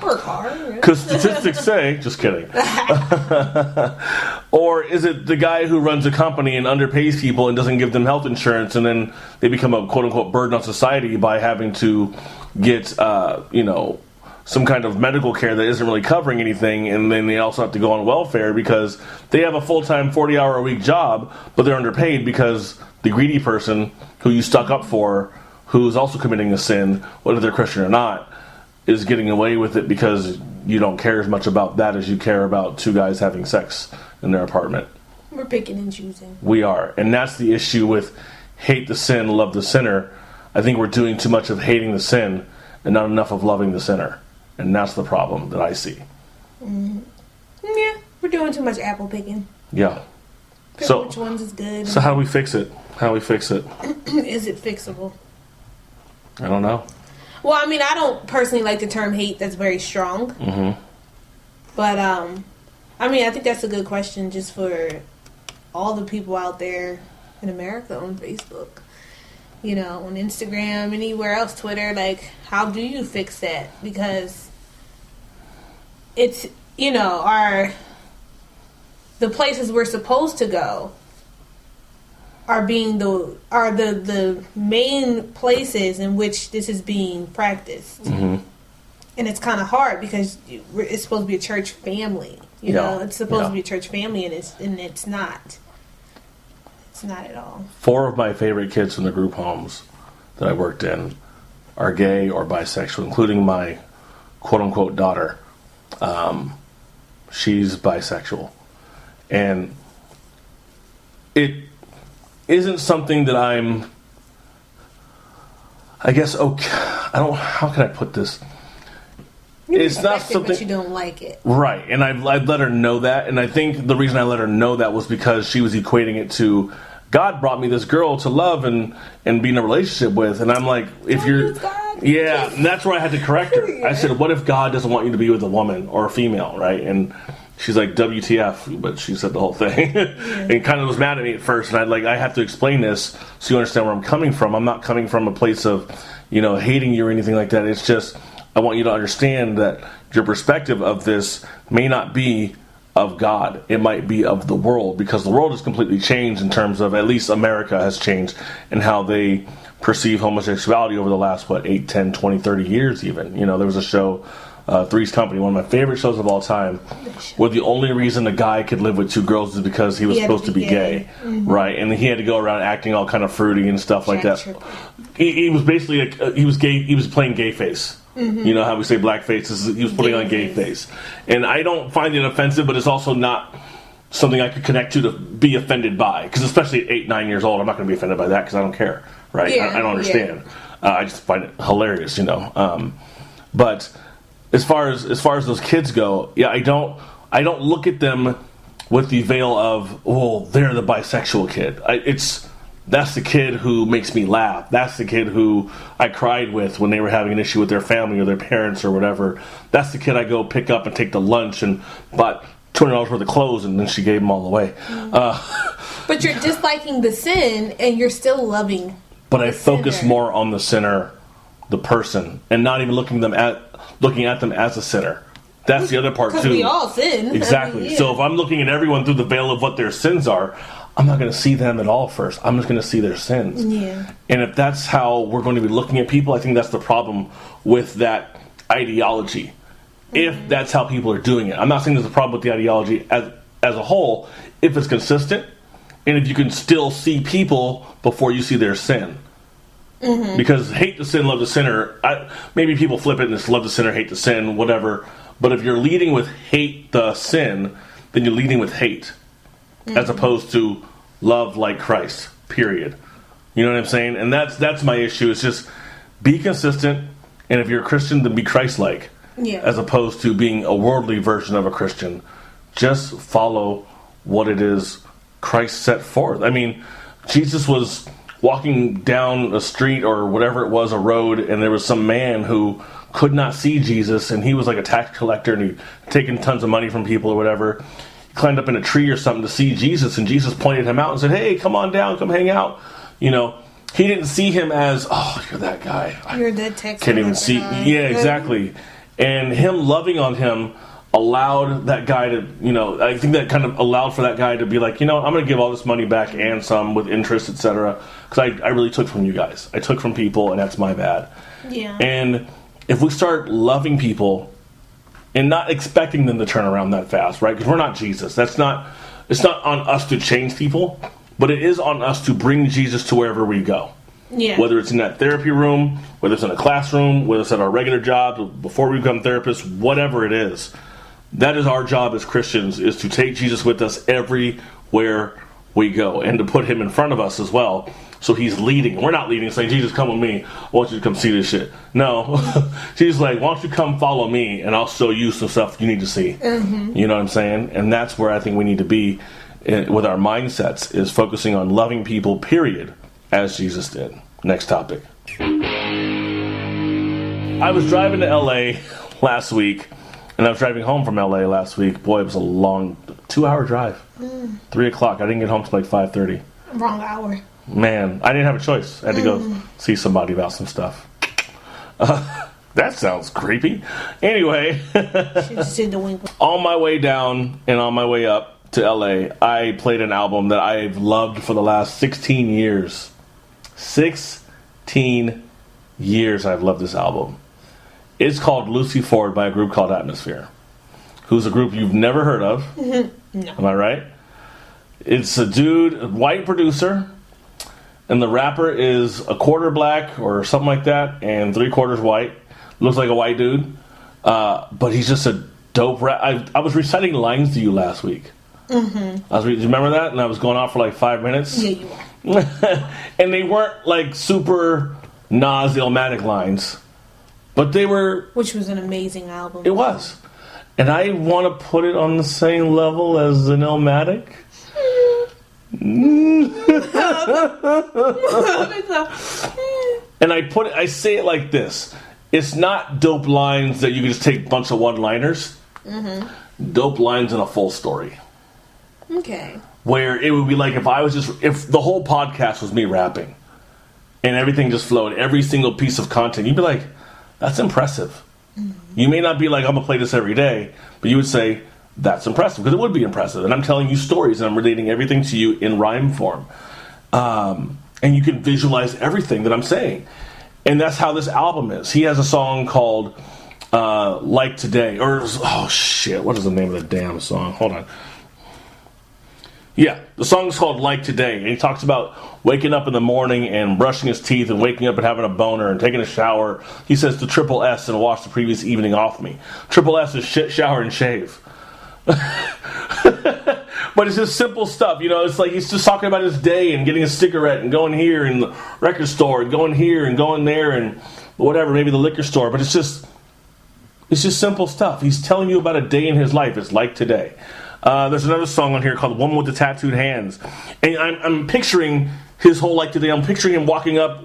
Or a car. Because statistics say, just kidding. Or is it the guy who runs a company and underpays people and doesn't give them health insurance, and then they become a quote-unquote burden on society by having to get, you know, some kind of medical care that isn't really covering anything, and then they also have to go on welfare because they have a full-time 40-hour-a-week job, but they're underpaid because the greedy person who you stuck up for, who's also committing a sin, whether they're Christian or not, is getting away with it because you don't care as much about that as you care about two guys having sex in their apartment. We're picking and choosing. We are. And that's the issue with hate the sin, love the sinner. I think we're doing too much of hating the sin and not enough of loving the sinner. And that's the problem that I see. Yeah, we're doing too much apple picking. Yeah. So which ones is good? So how do we fix it? Is it fixable? I don't know. Well, I mean, I don't personally like the term hate. That's very strong. But, I mean, I think that's a good question just for all the people out there in America on Facebook. You know, on Instagram, anywhere else, Twitter. Like, how do you fix that? Because it's, you know, the places we're supposed to go are the main places in which this is being practiced. And it's kind of hard because it's supposed to be a church family. You know, it's supposed to be a church family, and it's not. It's not at all. 4 of my favorite kids from the group homes that I worked in are gay or bisexual, including my quote-unquote daughter. she's bisexual. And it isn't something that I'm, I guess, okay, how can I put this? It's not something, but you don't like it, right? And I've let her know that, and I think the reason I let her know that was because she was equating it to God brought me this girl to love and be in a relationship with, and I'm like, if you're, yeah, and that's where I had to correct her. Yeah. I said, what if God doesn't want you to be with a woman or a female, right? And she's like, WTF, but she said the whole thing, and kind of was mad at me at first, and I have to explain this so you understand where I'm coming from. I'm not coming from a place of, hating you or anything like that. It's just, I want you to understand that your perspective of this may not be of God. It might be of the world, because the world has completely changed in terms of, at least America has changed in how they perceive homosexuality over the last, 8, 10, 20, 30 years even. There was a show, Three's Company, one of my favorite shows of all time, where the only reason a guy could live with two girls is because he was supposed to be gay. Right? And he had to go around acting all kind of fruity and stuff like that. He was basically, he was gay, he was playing gay face. You know how we say black face? He was putting on gay face. And I don't find it offensive, but it's also not something I could connect to be offended by. Because especially at 8, 9 years old, I'm not going to be offended by that because I don't care. Right? I don't understand. I just find it hilarious, But as far as those kids go, I don't look at them with the veil of, they're the bisexual kid. That's the kid who makes me laugh. That's the kid who I cried with when they were having an issue with their family or their parents or whatever. That's the kid I go pick up and take to lunch and bought $200 worth of clothes, and then she gave them all away. But you're disliking the sin, and you're still loving. But I focus more on the sinner, the person, and not even looking at them as a sinner. That's the other part too. Because we all sin. Exactly. So if I'm looking at everyone through the veil of what their sins are, I'm not going to see them at all first. I'm just going to see their sins. Yeah. And if that's how we're going to be looking at people, I think that's the problem with that ideology. If that's how people are doing it. I'm not saying there's a problem with the ideology as a whole, if it's consistent, and if you can still see people before you see their sin. Because hate the sin, love the sinner. Maybe people flip it and it's love the sinner, hate the sin, whatever. But if you're leading with hate the sin, then you're leading with hate. As opposed to love like Christ, period. You know what I'm saying? And that's my issue. It's just be consistent, and if you're a Christian, then be Christ-like. As opposed to being a worldly version of a Christian. Just follow what it is Christ set forth. I mean, Jesus was walking down a street or whatever it was, a road, and there was some man who could not see Jesus, and he was like a tax collector, and he taken tons of money from people or whatever. Climbed up in a tree or something to see Jesus, and Jesus pointed him out and said, hey, come on down, come hang out. He didn't see him as, you're that guy. You're that text. Can't even see. Yeah, exactly. And him loving on him allowed that guy to, I think that kind of allowed for that guy to be like, I'm going to give all this money back and some with interest, etc. Because I really took from you guys. I took from people, and that's my bad. Yeah. And if we start loving people and not expecting them to turn around that fast, right? Because we're not Jesus. It's not on us to change people, but it is on us to bring Jesus to wherever we go. Yeah. Whether it's in that therapy room, whether it's in a classroom, whether it's at our regular job, before we become therapists, whatever it is. That is our job as Christians, is to take Jesus with us everywhere we go, and to put him in front of us as well. So he's leading. We're not leading, saying, Jesus, come with me. I want you to come see this shit. No. She's like, why don't you come follow me, and I'll show you some stuff you need to see. You know what I'm saying? And that's where I think we need to be with our mindsets, is focusing on loving people, period, as Jesus did. Next topic. I was driving to L.A. last week, and I was driving home from L.A. last week. Boy, it was a long 2-hour drive. 3 o'clock. I didn't get home till like 5:30. Wrong hour. Man, I didn't have a choice. I had to go see somebody about some stuff. That sounds creepy. Anyway, on my way down and on my way up to LA, I played an album that I've loved for the last 16 years. 16 years I've loved this album. It's called Lucy Ford by a group called Atmosphere, who's a group you've never heard of. No. Am I right? It's a dude, a white producer, and the rapper is a quarter black or something like that, and 3/4 white. Looks like a white dude, but he's just a dope rap. I was reciting lines to you last week. Mm-hmm. Do you remember that? And I was going off for like 5 minutes. Yeah, you were. And they weren't like super Nas Illmatic lines, but they were. Which was an amazing album. It was, and I want to put it on the same level as an Illmatic. And I say it like this: it's not dope lines that you can just take a bunch of one-liners. Mm-hmm. Dope lines in a full story. Okay. Where it would be like if the whole podcast was me rapping, and everything just flowed, every single piece of content, you'd be like, "That's impressive." Mm-hmm. You may not be like, "I'm gonna play this every day," but you would say, "That's impressive," because it would be impressive. And I'm telling you stories, and I'm relating everything to you in rhyme form. And you can visualize everything that I'm saying. And that's how this album is. He has a song called Like Today. Oh, shit. What is the name of the damn song? Hold on. Yeah, the song's called Like Today. And he talks about waking up in the morning and brushing his teeth and waking up and having a boner and taking a shower. He says the triple S and wash the previous evening off me. Triple S is shit, shower, and shave. But it's just simple stuff, it's like he's just talking about his day and getting a cigarette and going here and the record store and going here and going there and whatever, maybe the liquor store, but it's just simple stuff. He's telling you about a day in his life. It's like today. There's another song on here called Woman with the Tattooed Hands, and I'm picturing his whole life today. I'm picturing him waking up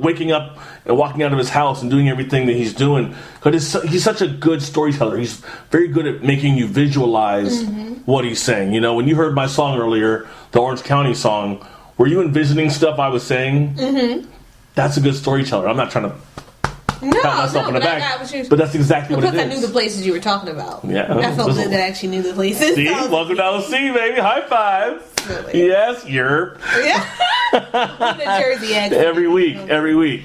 and walking out of his house and doing everything that he's doing. Because he's such a good storyteller. He's very good at making you visualize what he's saying. When you heard my song earlier, the Orange County song, were you envisioning stuff I was saying? Mm-hmm. That's a good storyteller. I'm not trying to pat myself on the back, but that's exactly what it is. Because I knew the places you were talking about. Yeah, I felt good that I actually knew the places. See, welcome to OC, baby. High five. Really? Yes, you're. Yeah. The Jersey accent. Every week.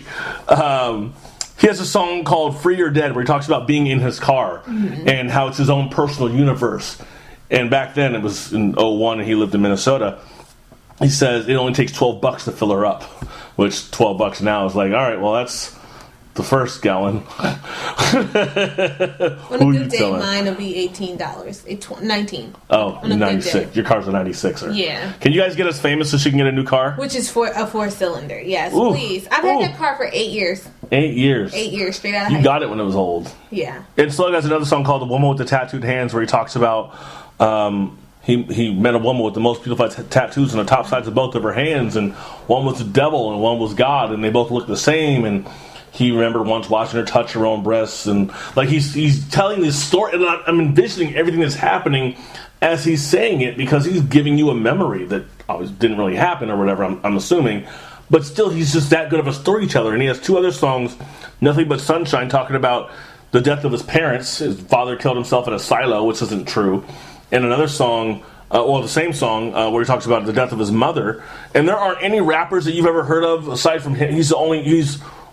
He has a song called Free or Dead where he talks about being in his car and how it's his own personal universe. And back then, it was in 2001 and he lived in Minnesota. He says it only takes $12 to fill her up, which $12 now is like, all right, well, that's the first gallon. On a good day, mine will be $18. 19. Oh, 96. Your car's a 96er. Yeah. Can you guys get us famous so she can get a new car? Which is for a 4-cylinder. Yes, please. I've had that car for 8 years. 8 years. 8 years straight out of You high got school. it when it was old. Yeah. And Slug has another song called The Woman with the Tattooed Hands where he talks about he met a woman with the most beautiful tattoos on the top sides of both of her hands, and one was the devil and one was God, and they both looked the same, and he remembered once watching her touch her own breasts, and like he's telling this story, and I'm envisioning everything that's happening as he's saying it because he's giving you a memory that always didn't really happen or whatever, I'm assuming. But still, he's just that good of a storyteller, and he has 2 other songs, Nothing But Sunshine, talking about the death of his parents. His father killed himself in a silo, which isn't true. And another song, the same song, where he talks about the death of his mother. And there aren't any rappers that you've ever heard of aside from him. He's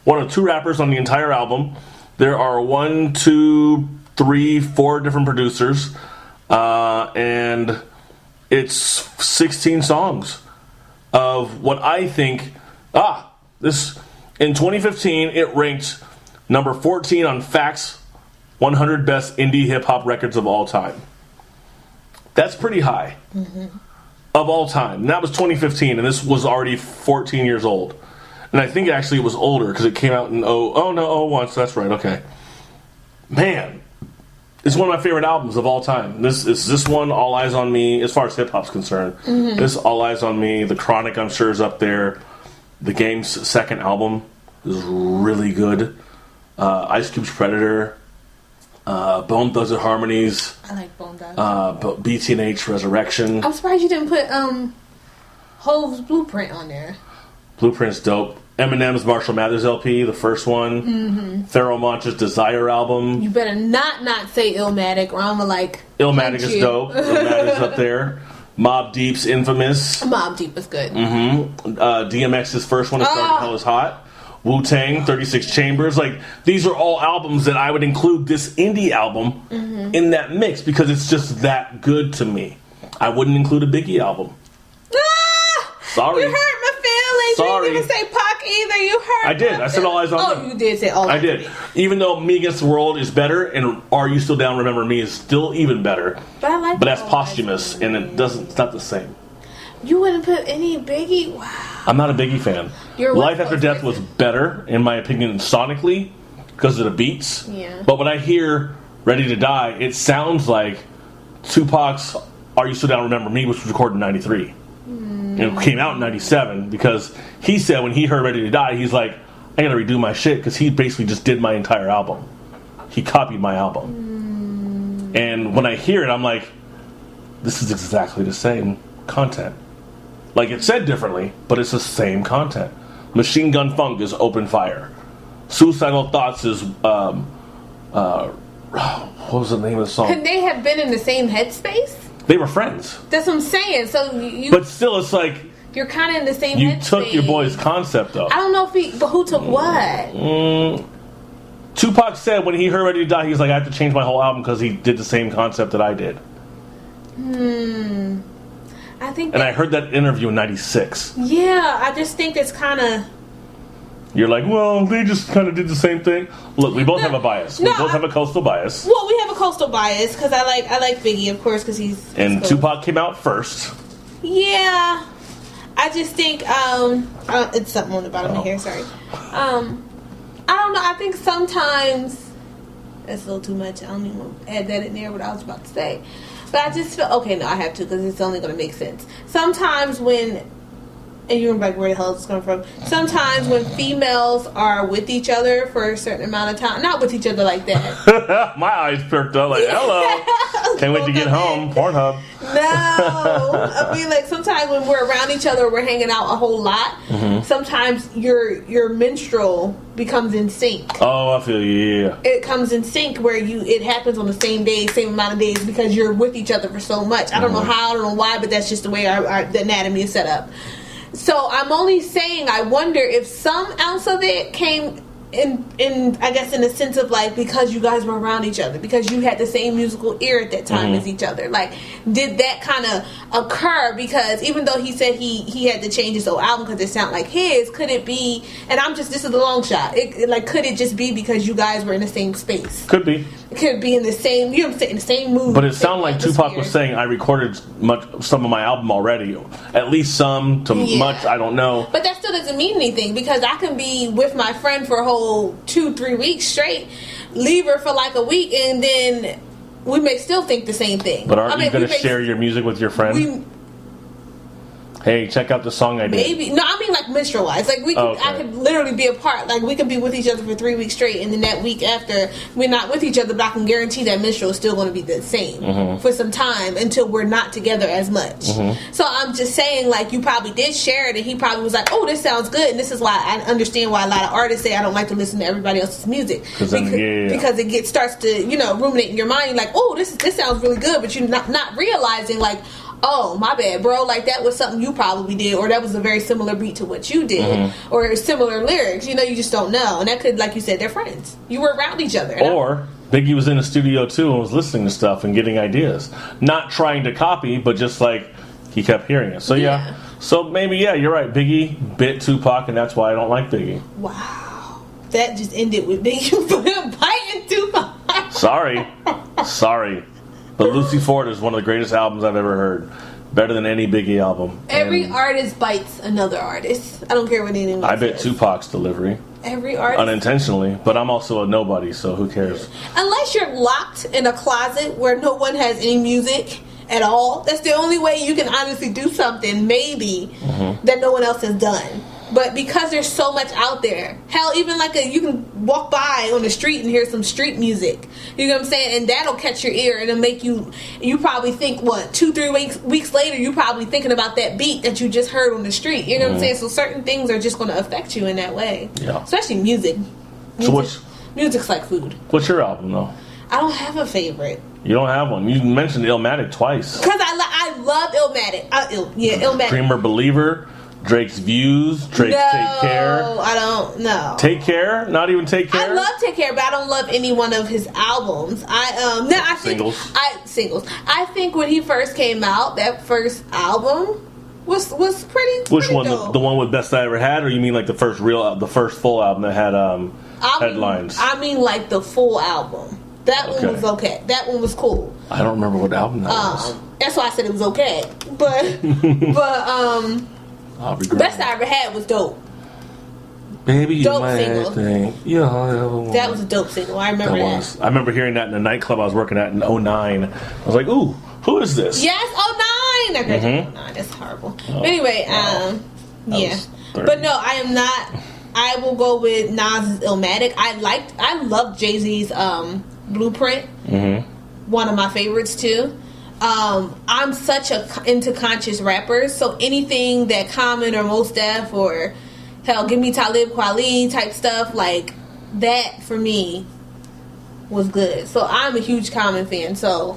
one of 2 rappers on the entire album. There are 1, 2, 3, 4 different producers. And it's 16 songs of what I think... in 2015, it ranked number 14 on Fact's 100 Best Indie Hip-Hop Records of All Time. That's pretty high. Mm-hmm. Of all time. And that was 2015, and this was already 14 years old. And I think actually it was older, because it came out in 01, so that's right, okay. Man, it's one of my favorite albums of all time. This one, All Eyes on Me, as far as hip-hop's concerned. Mm-hmm. This, All Eyes on Me, The Chronic, I'm sure, is up there. The Game's second album is really good. Ice Cube's Predator. Bone Thugs and Harmonies. I like Bone Thugs. BT&H Resurrection. I'm surprised you didn't put Hove's Blueprint on there. Blueprint's dope. Eminem's Marshall Mathers LP, the first one. Mm-hmm. Pharoah Monch's Desire album. You better not say Illmatic, or I'm gonna like. Illmatic is dope. Illmatic's up there. Mobb Deep's Infamous. Mobb Deep is good. Mm-hmm. DMX's first one, It Started Hell Is Hot. Wu-Tang, 36 Chambers. Like, these are all albums that I would include this indie album in that mix because it's just that good to me. I wouldn't include a Biggie album. Sorry. You hurt my Sorry. You didn't even say Pac either. You heard. I did. I said All Eyes on Me. Oh, you did say All Eyes. I did. Even though Me Against the World is better, and Are You Still Down? Remember Me is still even better. But I like. But that's posthumous, and it's not the same. You wouldn't put any Biggie. Wow. I'm not a Biggie fan. Life After Death was better, in my opinion, sonically because of the beats. Yeah. But when I hear Ready to Die, it sounds like Tupac's Are You Still Down? Remember Me, which was recorded in '93. And it came out in '97 because he said when he heard Ready to Die, he's like, I gotta redo my shit because he basically just did my entire album. He copied my album. And when I hear it, I'm like, this is exactly the same content. Like, it's said differently, but it's the same content. Machine Gun Funk is Open Fire. Suicidal Thoughts is, what was the name of the song? Could they have been in the same headspace? They were friends. That's what I'm saying. So you, but still, it's like you're kind of in the same. You headspace. took your boy's concept, though. I don't know if but who took what? Tupac said when he heard Ready to Die, he was like, I have to change my whole album because he did the same concept that I did. I think. And I heard that interview in '96. Yeah, I just think it's kind of. You're like, well, they just kind of did the same thing. Look, we both have a bias. We both have a coastal bias. Well, we have a coastal bias because I like Biggie, of course, because he's. And Tupac came out first. Yeah, I just think it's something on the bottom of here. Sorry. I don't know. I think sometimes that's a little too much. I don't even want to add that in there. What I was about to say, but I just feel okay. No, I have to because it's only going to make sense. Sometimes when. And you're like, where the hell is this coming from? Sometimes when females are with each other for a certain amount of time, not with each other like that. My eyes perked up like, hello. Can't wait to get home. Pornhub. No. I mean, like, sometimes when we're around each other, we're hanging out a whole lot. Sometimes your menstrual becomes in sync. Oh, I feel you, yeah. It comes in sync where it happens on the same day, same amount of days because you're with each other for so much. I don't know how, I don't know why, but that's just the way the anatomy is set up. So I'm only saying I wonder if some ounce of it came in I guess in the sense of like because you guys were around each other, because you had the same musical ear at that time as each other. Like, did that kind of occur? Because even though he said he had to change his whole album because it sounded like his, could it be? And this is the long shot. Could it just be because you guys were in the same space? Could be. It could be in the same, you know what I'm saying, the same mood. But it sounded like Tupac was saying, I recorded some of my album already. At least some to much, I don't know. But that still doesn't mean anything because I can be with my friend for a whole 2-3 weeks straight, leave her for like a week, and then we may still think the same thing. But aren't you going to share your music with your friend? Hey, check out the song I did. Maybe. No, I mean like menstrual wise. Like I could literally be apart. Like we can be with each other for 3 weeks straight, and then that week after we're not with each other, but I can guarantee that menstrual is still going to be the same for some time until we're not together as much. So I'm just saying, like, you probably did share it, and he probably was like, "Oh, this sounds good," and this is why I understand why a lot of artists say I don't like to listen to everybody else's music because it starts to ruminate in your mind. You're like, "Oh, this sounds really good," but you're not realizing like, oh, my bad, bro. Like, that was something you probably did, or that was a very similar beat to what you did, or similar lyrics. You just don't know. And that could, like you said, they're friends. You were around each other. Or Biggie was in the studio, too, and was listening to stuff and getting ideas. Not trying to copy, but just, like, he kept hearing it. So, yeah. So, maybe, you're right. Biggie bit Tupac, and that's why I don't like Biggie. Wow. That just ended with Biggie biting Tupac. Sorry. But Lucy Ford is one of the greatest albums I've ever heard. Better than any Biggie album. Every artist bites another artist. I don't care what anyone says. I bet Tupac's delivery. Every artist? Unintentionally. But I'm also a nobody, so who cares? Unless you're locked in a closet where no one has any music at all. That's the only way you can honestly do something, maybe, that no one else has done. But because there's so much out there, hell, even like you can walk by on the street and hear some street music. You know what I'm saying? And that'll catch your ear and it'll make you probably think, 2-3 weeks later, you're probably thinking about that beat that you just heard on the street. You know what I'm saying? So certain things are just going to affect you in that way. Yeah. Especially music. Music's like food. What's your album, though? I don't have a favorite. You don't have one. You mentioned Illmatic twice. Because I love Illmatic. Illmatic. Dreamer Believer. Drake's Views, Drake's Take Care. No, I don't know. Take Care? Not even Take Care? I love Take Care, but I don't love any one of his albums. Singles. I think when he first came out, that first album was pretty. Which one? Dope. The one with Best I Ever Had, or you mean like the first full album that had headlines? I mean like the full album. That one was okay. That one was cool. I don't remember what album that was. That's why I said it was okay. But Best I Ever Had was dope. Baby, you dope might single. think that was a dope single. I remember that. I remember hearing that in a nightclub I was working at in 2009. I was like, ooh, who is this? Yes, 2009. I graduated in 2009. That's horrible. Anyway, yeah. But no, I am not. I will go with Nas' Illmatic. I loved Jay-Z's Blueprint. One of my favorites too. I'm such a into conscious rapper, so anything that Common or Mos Def or hell, give me Talib Kweli type stuff like that for me was good. So I'm a huge Common fan. So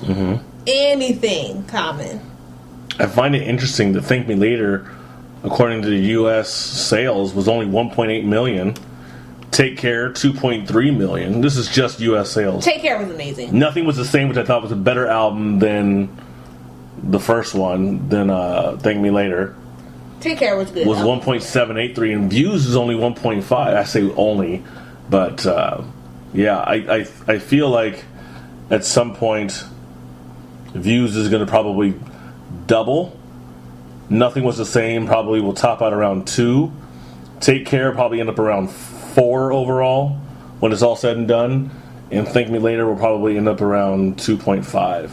anything Common. I find it interesting that Thank Me Later, according to the U.S. sales, was only 1.8 million. Take Care, 2.3 million. This is just U.S. sales. Take Care was amazing. Nothing was the same, which I thought was a better album than the first one, than Thank Me Later. Take Care was good. Was 1.783, and Views is only 1.5. I say only, but yeah, I feel like at some point Views is going to probably double. Nothing Was the Same probably will top out around 2. Take Care probably end up around 4 overall when it's all said and done, and Thank Me Later will probably end up around 2.5.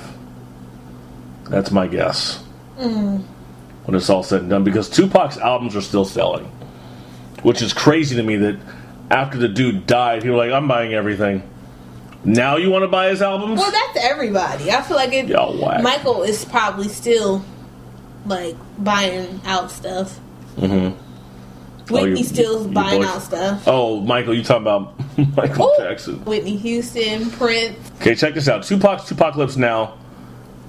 That's my guess. When it's all said and done, because Tupac's albums are still selling, which is crazy to me that after the dude died, people were like, I'm buying everything. Now you want to buy his albums? Well, that's everybody. I feel like Michael is probably still like buying out stuff. Whitney still's buying out stuff. Oh, Michael, you talking about Michael Jackson? Whitney Houston, Prince. Okay, check this out. Tupacalypse Now,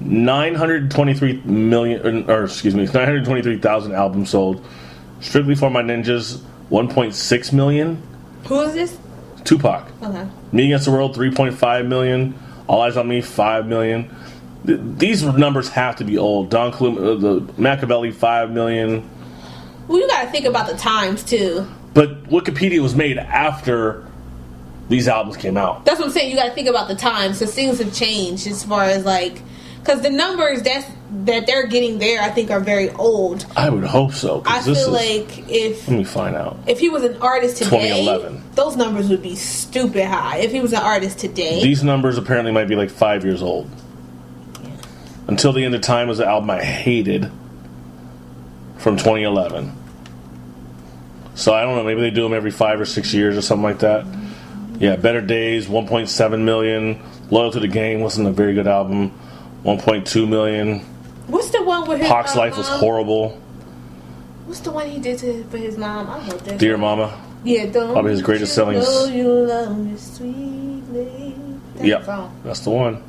923,000 albums sold. Strictly for My Ninjas, 1.6 million. Who is this? Tupac. Okay. Me Against the World, 3.5 million. All Eyes on Me, 5 million. These numbers have to be old. Don the Machiavelli, 5 million. Well, you got to think about the times too. But Wikipedia was made after these albums came out. That's what I'm saying. You got to think about the times, because things have changed as far as like, because the numbers that they're getting there, I think, are very old. I would hope so. I feel like let me find out. If he was an artist today, 2011, those numbers would be stupid high. If he was an artist today, these numbers apparently might be like 5 years old. Until the End of Time was an album I hated from 2011. So I don't know, maybe they do them every 5 or 6 years or something like that. Yeah, Better Days, 1.7 million. Loyal to the Game wasn't a very good album, 1.2 million. What's the one with his Pac's Life was horrible. What's the one he did for his mom? I wrote that. Dear Mama. Yeah, probably his greatest selling. You love me sweetly. Yep, that's the one.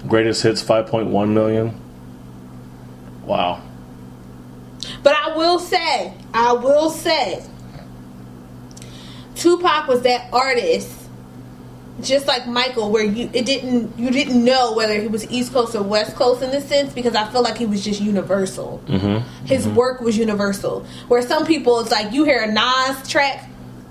Greatest hits, 5.1 million. Wow. But I will say, Tupac was that artist, just like Michael, where you didn't know whether he was East Coast or West Coast in this sense, because I feel like he was just universal. His work was universal. Where some people, it's like you hear a Nas track,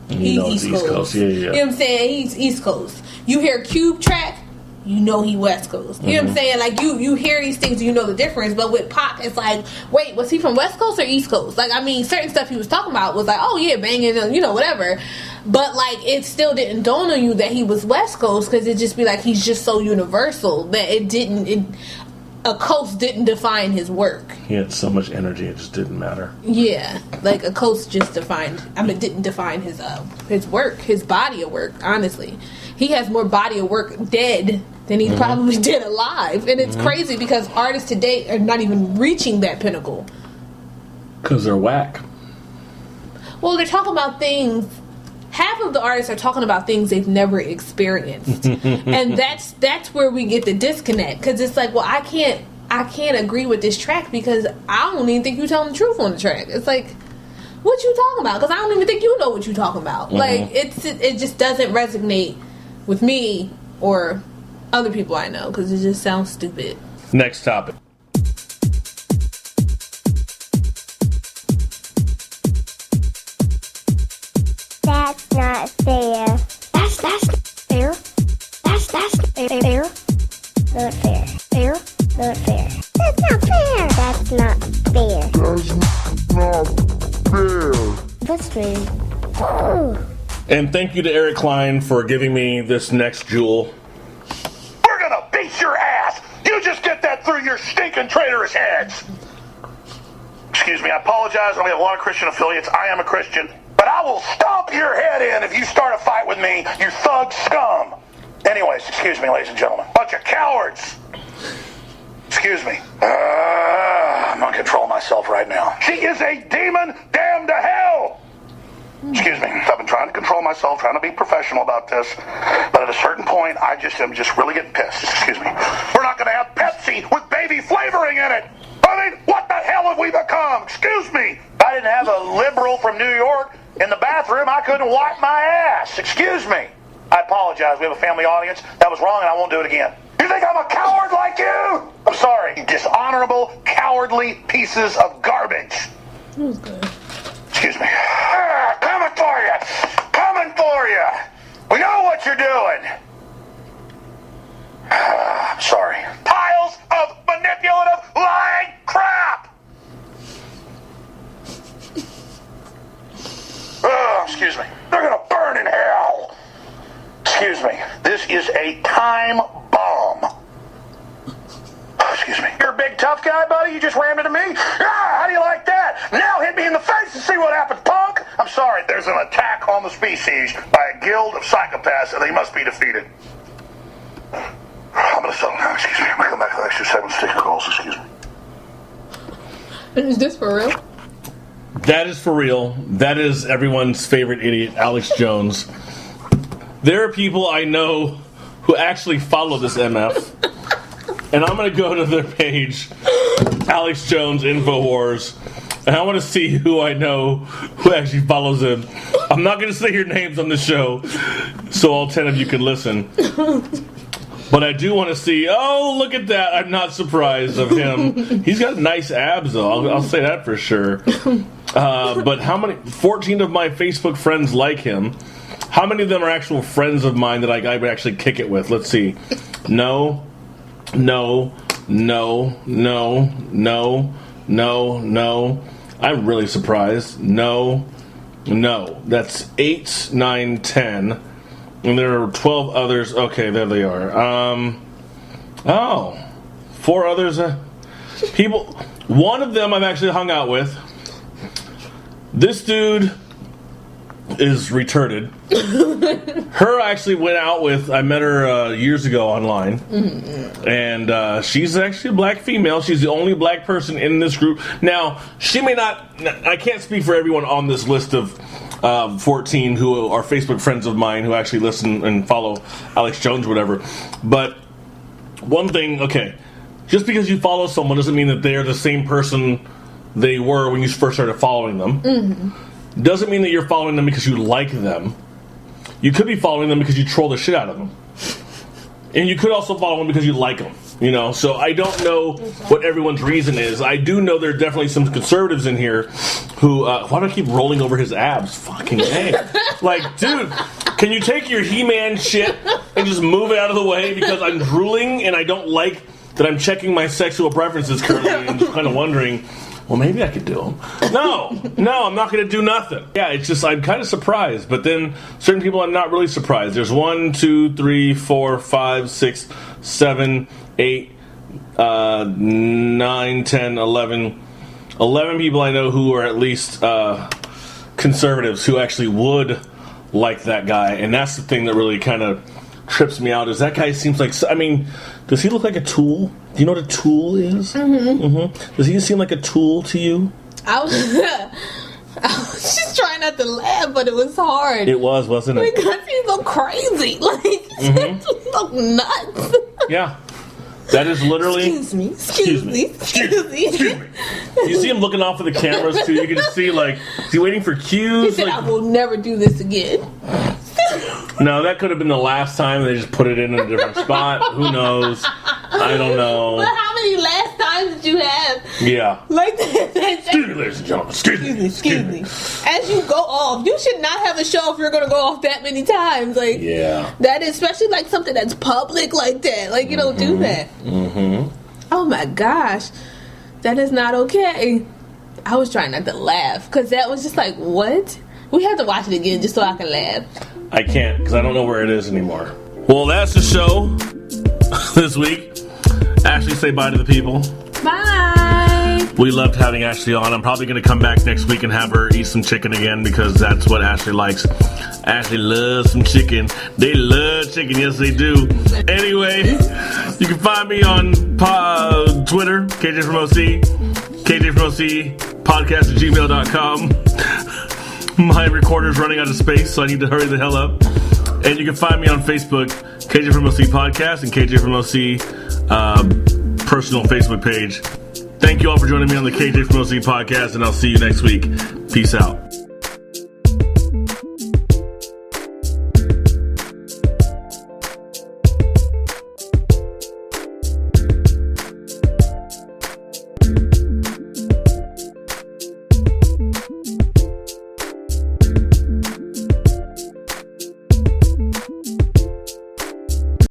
he's East Coast. Yeah. You know what I'm saying? He's East Coast. You hear Cube track, you know he West Coast. You know what I'm saying? Like, you hear these things and you know the difference. But with Pac, it's like, wait, was he from West Coast or East Coast? Like, I mean, certain stuff he was talking about was like, oh yeah, banging, you know, whatever. But like, it still didn't dawn on you that he was West Coast, because it just be like, he's just so universal that a coast didn't define his work. He had so much energy, it just didn't matter. Yeah, like a coast just didn't define his work, his body of work. Honestly, he has more body of work dead than he probably did alive, and it's crazy because artists today are not even reaching that pinnacle because they're whack. Well, they're talking about things. Half of the artists are talking about things they've never experienced, and that's where we get the disconnect. Because it's like, well, I can't agree with this track because I don't even think you're telling the truth on the track. It's like, what you talking about? Because I don't even think you know what you're talking about. Like, it just doesn't resonate with me or other people I know, because it just sounds stupid. Next topic. fair. That's not fair. That's rude. Oh. And thank you to Eric Klein for giving me this next jewel. We're gonna beat your ass! You just get that through your stinking traitorous heads! Excuse me, I apologize. We have a lot of Christian affiliates. I am a Christian. But I will stomp your head in if you start a fight with me, you thug scum! Anyways, excuse me, ladies and gentlemen. Bunch of cowards! Excuse me. I'm not controlling myself right now. She is a demon damned to hell! Excuse me. I've been trying to control myself, trying to be professional about this, but at a certain point, I am just really getting pissed. Excuse me. We're not going to have Pepsi with baby flavoring in it. I mean, what the hell have we become? Excuse me. If I didn't have a liberal from New York in the bathroom, I couldn't wipe my ass. Excuse me. I apologize. We have a family audience. That was wrong, and I won't do it again. You think I'm a coward like you? I'm sorry. You dishonorable, cowardly pieces of garbage. That was good. Excuse me. Coming for you. Coming for you. We know what you're doing. I'm sorry. Piles of manipulative, lying crap. Excuse me. They're going to burn in hell. Excuse me. This is a time bomb. Excuse me. You're a big tough guy, buddy? You just rammed into me? How do you like that? Now hit me in the face and see what happens, punk! I'm sorry, there's an attack on the species by a guild of psychopaths and they must be defeated. I'm gonna settle down, excuse me. I'm gonna come back for the next 2 segments, take calls, excuse me. Is this for real? That is for real. That is everyone's favorite idiot, Alex Jones. There are people I know who actually follow this MF. And I'm going to go to their page, Alex Jones InfoWars, and I want to see who I know who actually follows him. I'm not going to say your names on the show, so all 10 of you can listen. But I do want to see, oh, look at that. I'm not surprised of him. He's got nice abs, though. I'll say that for sure. But how many? 14 of my Facebook friends like him. How many of them are actual friends of mine that I would actually kick it with? Let's see. No. I'm really surprised. No. That's 8, 9, 10. And there are 12 others. Okay, there they are. 4 others. People. One of them I've actually hung out with. This dude is retarded. Her I actually went out with. I met her years ago online. Mm-hmm. And she's actually a black female. She's the only black person in this group. Now, she may not... I can't speak for everyone on this list of 14 who are Facebook friends of mine who actually listen and follow Alex Jones or whatever. But one thing, okay, just because you follow someone doesn't mean that they're the same person they were when you first started following them. Mm-hmm. Doesn't mean that you're following them because you like them. You could be following them because you troll the shit out of them. And you could also follow them because you like them. You know, so I don't know what everyone's reason is. I do know there are definitely some conservatives in here who, why do I keep rolling over his abs? Fucking A. Like, dude, can you take your He-Man shit and just move it out of the way because I'm drooling and I don't like that I'm checking my sexual preferences currently and just kind of wondering, well, maybe I could do them. No, I'm not going to do nothing. Yeah, it's just, I'm kind of surprised. But then certain people I'm not really surprised. There's 1, 2, 3, 4, 5, 6, 7, 8, 9, 10, 11. 11 people I know who are at least conservatives who actually would like that guy. And that's the thing that really kind of trips me out is that guy seems like, I mean, does he look like a tool? Do you know what a tool is? Mm-hmm. Mm-hmm. Does he seem like a tool to you? I was just trying not to laugh, but it was hard. It was, wasn't it? Because he looked crazy. Like, he looked nuts. Yeah. That is literally... Excuse me. You see him looking off of the cameras, too. You can just see, like, is he waiting for cues? He said, like, I will never do this again. No, that could have been the last time they just put it in a different spot. Who knows? I don't know. But how many last times did you have? Yeah. Like that. Excuse me, ladies and gentlemen. Excuse me. As you go off, you should not have a show if you're going to go off that many times. Like, yeah. That is, especially like something that's public like that. Like, you don't do that. Mm-hmm. Oh my gosh. That is not okay. I was trying not to laugh because that was just like, what? We have to watch it again just so I can laugh. I can't because I don't know where it is anymore. Well, that's the show this week. Ashley, say bye to the people. Bye. We loved having Ashley on. I'm probably going to come back next week and have her eat some chicken again because that's what Ashley likes. Ashley loves some chicken. They love chicken. Yes, they do. Anyway, you can find me on Twitter, KJ from OC, KJ from OC, podcast@gmail.com. My recorder's running out of space, so I need to hurry the hell up. And you can find me on Facebook, KJ from OC Podcast, and KJ from OC personal Facebook page. Thank you all for joining me on the KJ from OC Podcast, and I'll see you next week. Peace out.